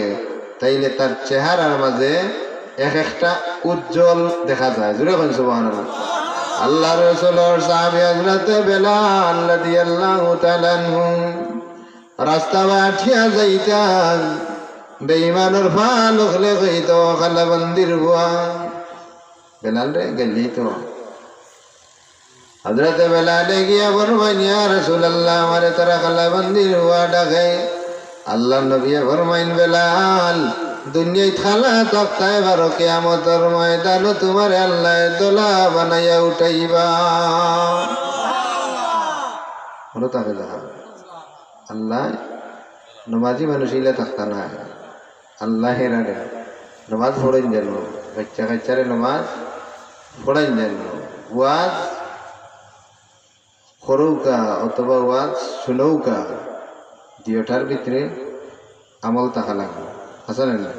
তাইলে তার চেহারার মাঝে এক একটা উজ্জ্বল দেখা যায়। জুড়ে বলেন সুবহানাল্লাহ। আল্লাহ রাসূলের সাহাবী হযরত বেলাল রাদিয়াল্লাহু তাআলা আনহু রাস্তা বাঠিয়া যাইতাম, বেঈমানের ফাল হলে কইতো খালাবন্দির বুয়া। বেলাল রে গেলি তো হযরত বেলাল গিয়া ফরমাইলেন, ইয়া রাসূলুল্লাহ, আমারে তারা খালাবন্দির বুয়া ডাকে। আল্লাহ নবী ফরমাইলেন, বেলাল, দুনিয়ায় খালা তক্তায় বারো, কিয়ামতের ময়দানে তোমার আল্লাহ দোলা বানাইয়া উঠাইবা। আল্লাহ নমাজি মানুষ ইলা থাকতা না, আল্লাহ হেরারে নমাজ পড়েন যেন, বাচ্চা কাচ্চারে নমাজ পড়েন যেন, ওয়াজ করৌকা অথবা ওয়াজ শুনৌকা, দুইটার ভিতরে আমল থাকা লাগবে। আসলে না?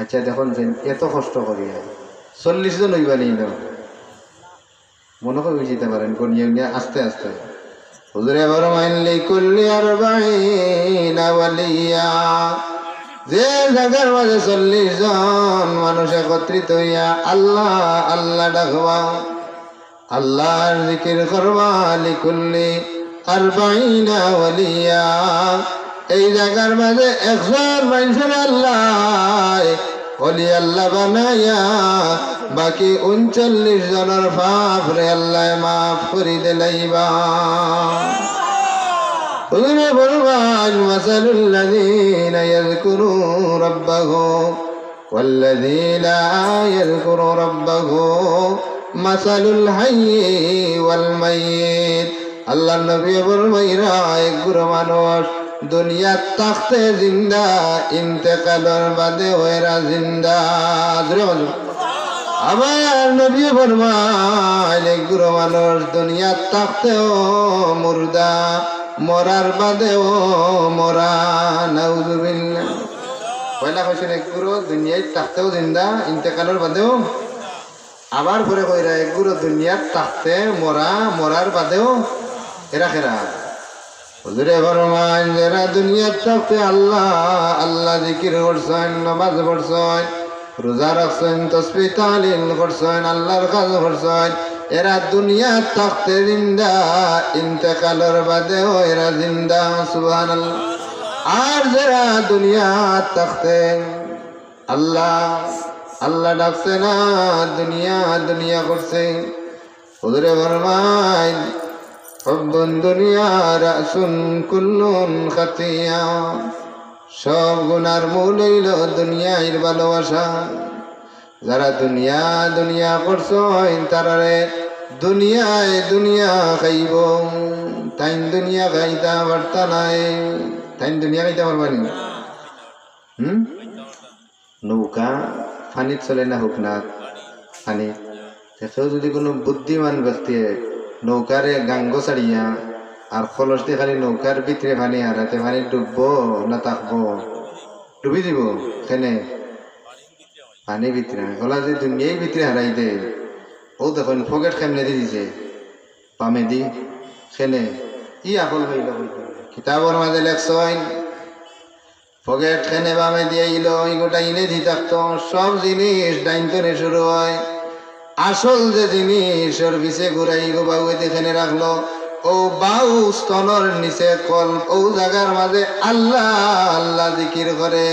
আচ্ছা দেখুন, এত কষ্ট করিয়া 40 জন হইবা নেই না, মনে করে বুঝিতে পারেন কোন নিয়ে আস্তে আস্তে। হুজুরে ফরমাইলেন, কুল্লি 40 ওয়ালিয়া, যে জায়গার মাঝে 40 জন মানুষ একত্রিত হইয়া আল্লাহ আল্লাহ ডাকবা, আল্লাহর জিকির করবা, লিকুল্লি 40 ওয়ালিয়া, এই জায়গার মাঝে 100 মানুষের আল্লাহ ওলি আল্লাহ বানাইয়া বাকি 39 জনের পাপ রে আল্লাহ মাফ করে দিলাইবা। হুজুরে ফরমান, মাসালুল লাযীনা ইয়াযকুরুনা রাব্বাহু ওয়াল্লাযীনা লা ইয়াযকুরুনা রাব্বাহু মাসালুল হাইয়্যি ওয়াল মাইয়্যিত। আল্লাহর নবী ফরমাইরা, এক গুরু মানুষ দুনিয়াত থাকতে জিন্দা ইন্তেকালের বাদে ওরা জিন্দা। জোরে বলো। আবার নবী ফরমায় এগুলো মানুষ দুনিয়াত থাকতেও মুর্দা, মরার বাদেও মরা। নাউজুবিল্লাহ। পয়লা কইছেন এগুলো দুনিয়ায় থাকতেও জিন্দা ইন্তেকালের বাদেও, আবার পরে কইরা এগুলো দুনিয়াত থাকতে মরা, মরার বাদেও এরা খেরা। হুজুরে ফরমান যারা দুনিয়াত থাকতে আল্লাহ আল্লাহ জিকির করছেন, নামাজ পড়ছেন, রোজা রাখছেন, তাসবিহ তাহলিল করছেন, আল্লাহর কাজ করছেন, এরা দুনিয়াত থাকতে জিন্দা ইন্তেকালের বাদেও এরা জিন্দা। সুবহানাল্লাহ। আর যারা দুনিয়াত থাকতে আল্লাহ আল্লাহ ডাকছে না, দুনিয়া দুনিয়া করছে, হুজুরে ফরমান হুব্বুন দুনিয়া রাসুন কুল্লুন খাতিয়া, সব গুনার মূল হইল দুনিয়ার ভালোবাসা। যারা দুনিয়া দুনিয়া করছো তারারে দুনিয়ায় দুনিয়া খাইব, তাই দুনিয়া খাইতা পারতা নাই। তাই দুনিয়া খাইতে পারবানি? নৌকা পানিত চলে না, হোক না পানি, সেও যদি কোনো বুদ্ধিমান ব্যক্তি নৌকারে গাঙ্গ ছাড়িয়া আর খলস দিয়ে খালি নৌকার ভিতরে পানি হারাতে পানি ডুববো না থাকবো? ডুবি দিব। কেনে? পানি ভিতরে ওলা যে দুনিয়াই ভিতরে হারাই দে। ও দেখুন ফকেট কেমনে দিয়ে দিছে পামে দি। কেনে? ই আকল হইল কিতাবর মাঝে লেখছেন ফকেট খেনে বামে দিয়ে ইল গোটা ইনে দি থাকতো। সব জিনিস ডাইনতনে শুরু হয়, আসল যে জিনিস ওর পিছে ঘুরাই গো বাবু এখানে রাখলো। ও বাউ স্তনের নিচে কল, ও জায়গার মাঝে আল্লাহ আল্লাহ জিকির করে।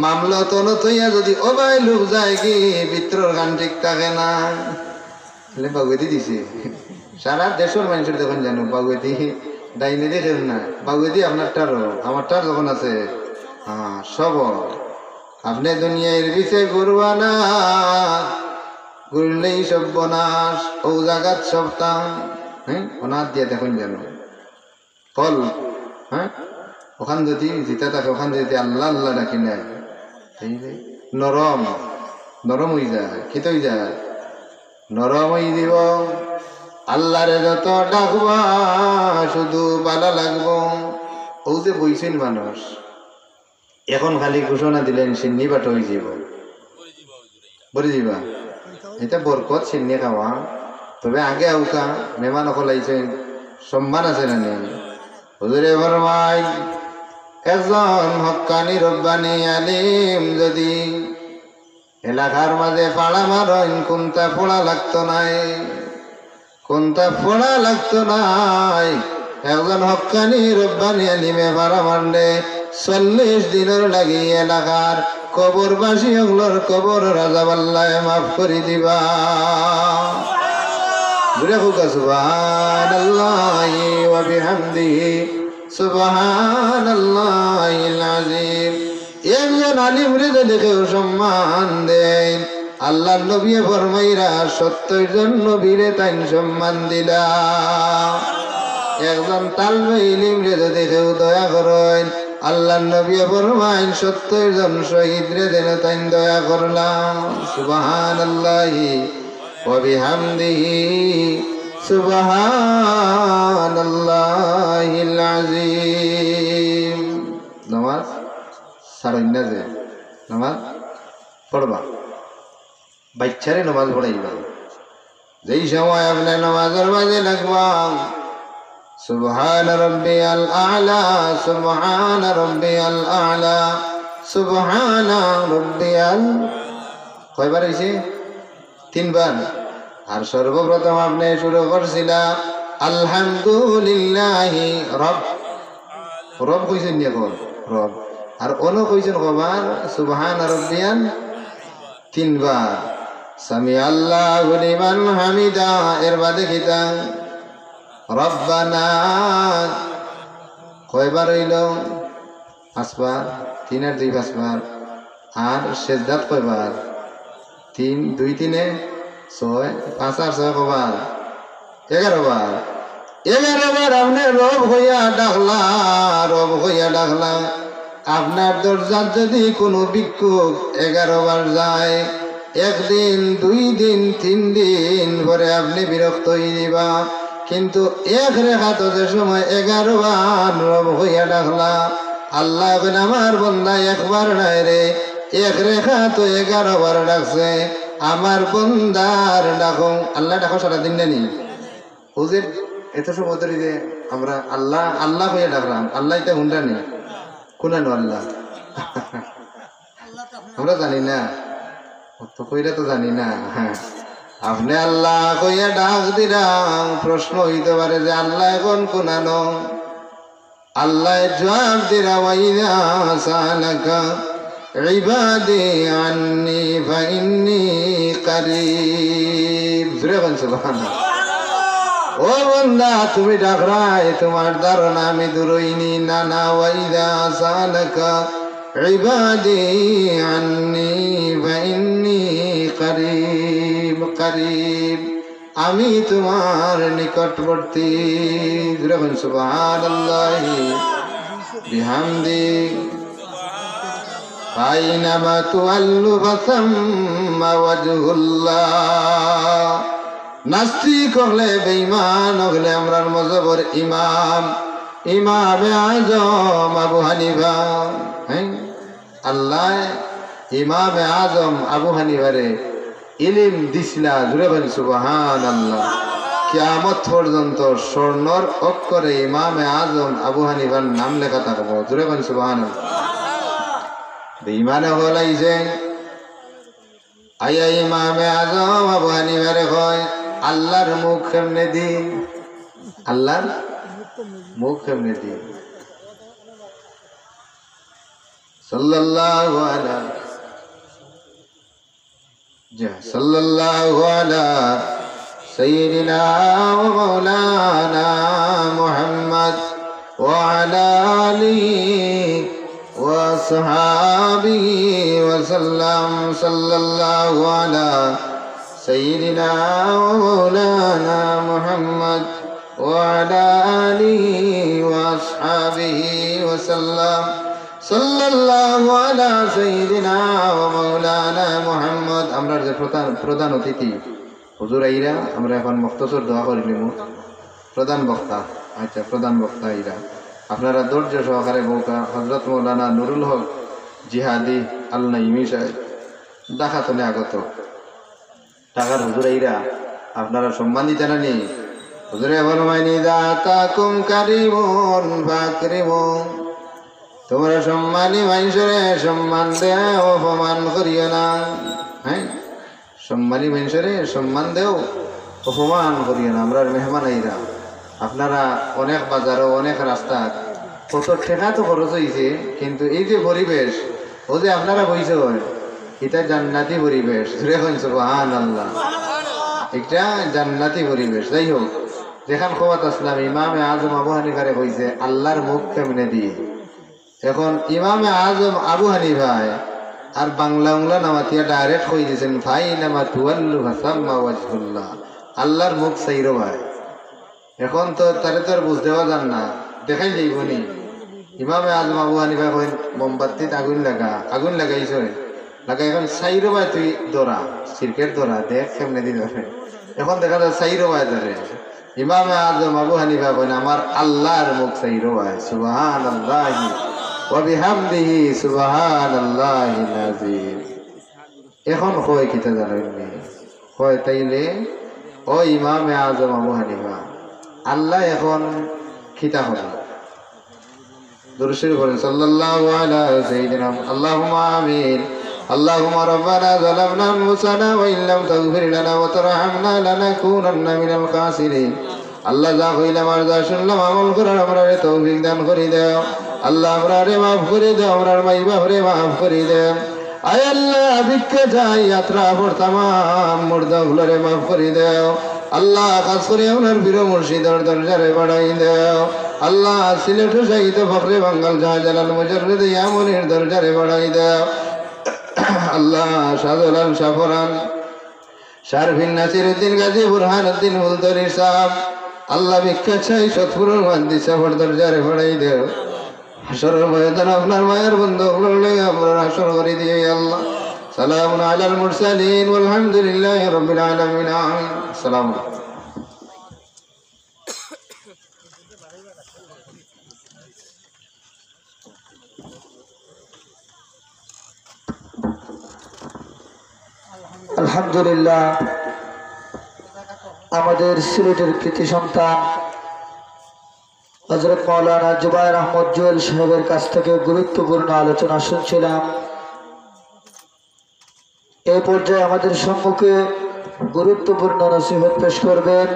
মামলা তন থইয়া যদি ও ভাই লোক যায় কি ভিতরের গান ঠিক থাকে না। বাগুয়েতি দিছে সারা দেশের মানুষের যখন জানো বাগুয়েতি ডাইনে দেখেন না, বাগুয়েতি আপনারটারও আমারটার যখন আছে হ্যাঁ সব আপনি দুনিয়ার পিছে ঘুরবা না, ঘুরলেই সব বনাস। ও জাগাত সপ্তাহ অনাথ দিয়ে দেখুন জানো কল। হ্যাঁ ওখান যদি জিতা থাকে, ওখান যদি আল্লাহ আল্লাহ ডাকি নেয় নরম নরম হয়ে যায়। কি তো হয়ে যায়? নরম হয়ে দিব। আল্লাহরে যত ডাকবা শুধু ভালো লাগবো। ও যে বইছেন মানুষ এখন খালি ঘোষণা দিলেন সিন্নি বাট হয়ে যাব, বলে যাবা এটা বরকত সিন্নি খাওয়া। তবে আগে আউকা মেহমান অকল আইছেন, সম্মান আছে না নেই? হুজুরে ফরমাই একজন হক্কানি রব্বানি আলিম যদি এলাকার মাঝে পাড়া মারেন কোনটা পড়া লাগতো নাই, কোনটা পড়া লাগতো নাই। একজন হক্কানি রব্বানি আলিমে পাড়া মারলে 40 দিনের লাগি এলাকার কবরবাসী ওগুলোর কবর রাজাবাল্লায় মাফ করে দিবা। সুবহানাল্লাহি ওয়া বিহামদিহি সুবহানাল্লাহিল আযীম। একজন আলিম রে দেখে সম্মান দেন। আল্লাহর নবী ফরমাইরা 70 জন নবীরে তাই সম্মান দিলা। একজন তালবে ইলম রে দেখে দয়া করেন। আল্লাহর নবী ফরমাইন 70 জন শহীদ রে দেন তাই দয়া করলাম। সুবহানাল্লাহি ওয়া বিহামদিহি সুবহানাল্লাহিল আযীম। নামাজ সারাই না যে নামাজ পড়বা, বাচ্চারে নামাজ পড়াইবা। যেই সময় আপনি নামাজের মাঝে লাগবা সুবহান রাব্বিয়াল আ'লা সুবহান রাব্বিয়াল আ'লা সুবহান রাব্বিয়াল, কয়বার হইছে? 3 বার। আর সর্বপ্রথম আপনি শুরু করছিলা আলহামদুলিল্লাহি রব, রব কইছেন নি এখন রব। আর অন্য কইছেন কবার সুবহান রাব্বিয়াল 3 বার। সামি আল্লাহু লিমান হামিদা এর বাদে কিতা রব্বানা কয়বার হইল? 5 বার। 3 আর 2 5 বার। আর সেজদাত কয়বার? 3 2 3 6 5 আর 6 কবার? 11 বার। 11 বার আপনি রব হইয়া ডাকলা, রব হইয়া ডাকলা। আপনার দরজার যদি কোনো ভিক্ষুক 11 বার যায়, 1 দিন 2 দিন 3 দিন পরে আপনি বিরক্ত হয়ে দিবা। কিন্তু এক রেখাত যে সময় 11 বার রব হইয়া ডাকলা, আল্লাহ বলেন আমার বন্দা একবার নাই রে, এক রেখা তো 11 বার ডাকছে, আমার বন্দার ডাকো। আল্লাহ ডাকো সারাদিন নেনি হুজুর এত সময় ধরে যে আমরা আল্লাহ আল্লাহ হইয়া ডাকলাম, আল্লাহ এটা হুন্ডা নেই কোনানো আল্লাহ আমরা জানি না, তো কইরা তো জানি না। হ্যাঁ, আপনি আল্লাহ কইয়া ডাক দিলাম, প্রশ্ন হইতে পারে যে আল্লাহ এখন কোনানো। আল্লাহ জবাব দিলা ওয়াইদা সালাকা ইবাদি আন্নি ফাইন্নি কারীব। জোরে বলেন সুবহানাল্লাহ। ও বান্দা তুমি ডাকরাই, তোমার ধারণা আমি দূরইনি না না। ওয়াইদা সালাকা ইবাদি আন্নি ফাইন্নি কারীব, কারীব আমি তোমার নিকটবর্তী। জোরে বলেন সুবহানাল্লাহি বিহামদি। আইনামা তুআল্লু ফাসাম্মা ওয়াজহুল্লাহ। নাস্তিক হলে বেঈমান হলে আমরার মযহবের ইমাম, ইমামে আজম আবু হানিফা। হ্যাঁ, আল্লাহ ইমামে আজম আবু হানিফারে ইলম দিছিলা। জোরে বলেন সুবহানাল্লাহ। কিয়ামত পর্যন্ত স্বর্ণর অক্ষরে ইমামে আজম আবু হানিফার নাম লেখা থাকবো। জোরে বলেন সুবহানাল্লাহ। ইমানে হলাইছে আয়া ইমামে আজম আবু হানিফারে কয় আল্লাহর মুখ কেমনে দি, আল্লাহর মুখ কেমনে দি। সাল্লাল্লাহু আলা সাল্লাল্লাহু আলা সাইয়্যিদিনা ওয়া মাওলানা মুহাম্মদ ওয়া আলা আলিহি ওয়া আসহাবিহি ওয়া সাল্লাম। সাল্লাল্লাহু আলা সাইয়্যিদিনা ওয়া মাওলানা মুহাম্মদ ওয়া আলা আলিহি ওয়া আসহাবিহি ওয়া সাল্লাম। সাল্লাল্লাহু আলা সাইয়্যিদিনা ওয়া মাওলানা মুহাম্মদ। আমরা যে প্রধান অতিথি হুজুর আইরা, আমরা এখন মুখতসর দোয়া করে নিব। প্রধান বক্তা, আচ্ছা প্রধান বক্তা আইরা, আপনারা ধৈর্য সহকারে বউকা হযরত মাওলানা নুরুল হক জিহাদি আল নাইমি সাহেব ডাকাতনে আগত টাকার হুজুর আইরা, আপনারা সম্মানিত জানানি। হুজুরে ফরমাইনি দাতাকুম কারিমুন ফাকরিমুন, তোমরা সম্মানী মানুষরে সম্মান দেও, অপমান করিও না। হ্যাঁ, সম্মানী মানুষরে সম্মান দেও, অপমান করিও না। আমরা মেহমান আইরা, আপনারা অনেক বাজারও অনেক রাস্তা কত ঠেকা তো খরচ হয়েছে, কিন্তু এই যে পরিবেশ ও যে আপনারা বইছে এটা জান্নাতি পরিবেশ। সুবহানাল্লাহ, এটা জান্নাতি পরিবেশ। যাই হোক, যেখান খবর আসলাম ইমামে আজম আবু হানিফারে কইছে আল্লাহর মুখ কেমনে দিয়ে। এখন ইমামে আজম আবু হানিফায় আর বাংলা উংলা নামাতিয়া ডাইরেক্ট কই দিয়েছেন ফাইনামা তুআল্লু ফাসাম্মা ওয়াজহুল্লাহ, আল্লাহর মুখ চাইরো ভাই। এখন তো তারে তো আর বুঝতে পারলাম না, দেখাই যাইবনি। ইমামে আজম আবু হানিফা কইন মোমবাতিত আগুন লাগা, আগুন লাগাইছ লাগাই এখন চাইরো ভাই তুই দরা সিরকের দরা দেখ কেমনে দি ধরে। এখন দেখা যায় চাইরো ভাই ধরে। ইমামে আজম আবু হানিফা কইন আমার আল্লাহর মুখ চাইরো ভাই। সুবহানাল্লাহি ওয়া বিহামদিহি সুবহানাল্লাহিল আযীম। এখন কয় কিতা জানেননি, কয় তাইলে ও ইমামে আজম আবু হানিফা আল্লাহ এখন খিতা হবে। দুরূদ শরীফ পড়েন সাল্লাল্লাহু আলা সাইয়্যিদিনা আল্লাহুম্মা আমিন। اللهم ربنا ظلمنا أنفسنا وإن لم تغفر لنا وترحمنا لنكونن من الخاسرين। আল্লাহ যা কইলাম আর যা শুনলাম আমল করার আমরারে তৌফিক দান করে দাও। আল্লাহ আমরারে মাফ করে দাও, আমরার মাই বাপরে মাফ করে দাও। আয় আল্লাহ ভিক্ষা চাই যাত্রা পর তামাম মুর্দা ভুলরে মাফ করে দাও। আল্লাহ খাস করে আপনার বীর মুর্শিদের দরজারে বাড়াই দাও। আল্লাহ সিলেট শাহিদ ফখরে বাঙ্গাল শাহজালাল মুজাররিদ ইয়ামুনের দরজারে বাড়াই দাও। আল্লাহ শাহজালাল শাহফরান শারফিন নাসিরউদ্দিন গাজী বুরহানুদ্দিন মুলতরি সাহেব আল্লাহ ভিক্ষা চাই সৎপুরের মান্দি সাফর দরজারে পড়াই দেও হাসরের ময়দান আপনার মায়ের বন্ধু আপনার হাসর করে দিয়ে আল্লাহ সালামুন আলাল মুরসালিন আলহামদুলিল্লাহি রাব্বিল আলামিন আমিন আসসালামু আলাইকুম আলহামদুলিল্লাহ আমাদের সিলেটের কৃতি সন্তান হযরত মাওলানা জুবায়ের আহমদ জুয়েল সাহেবের কাছ থেকে গুরুত্বপূর্ণ আলোচনা শুনছিলাম। এই পর্যায়ে আমাদের সম্মুখে গুরুত্বপূর্ণ নসিহত পেশ করবেন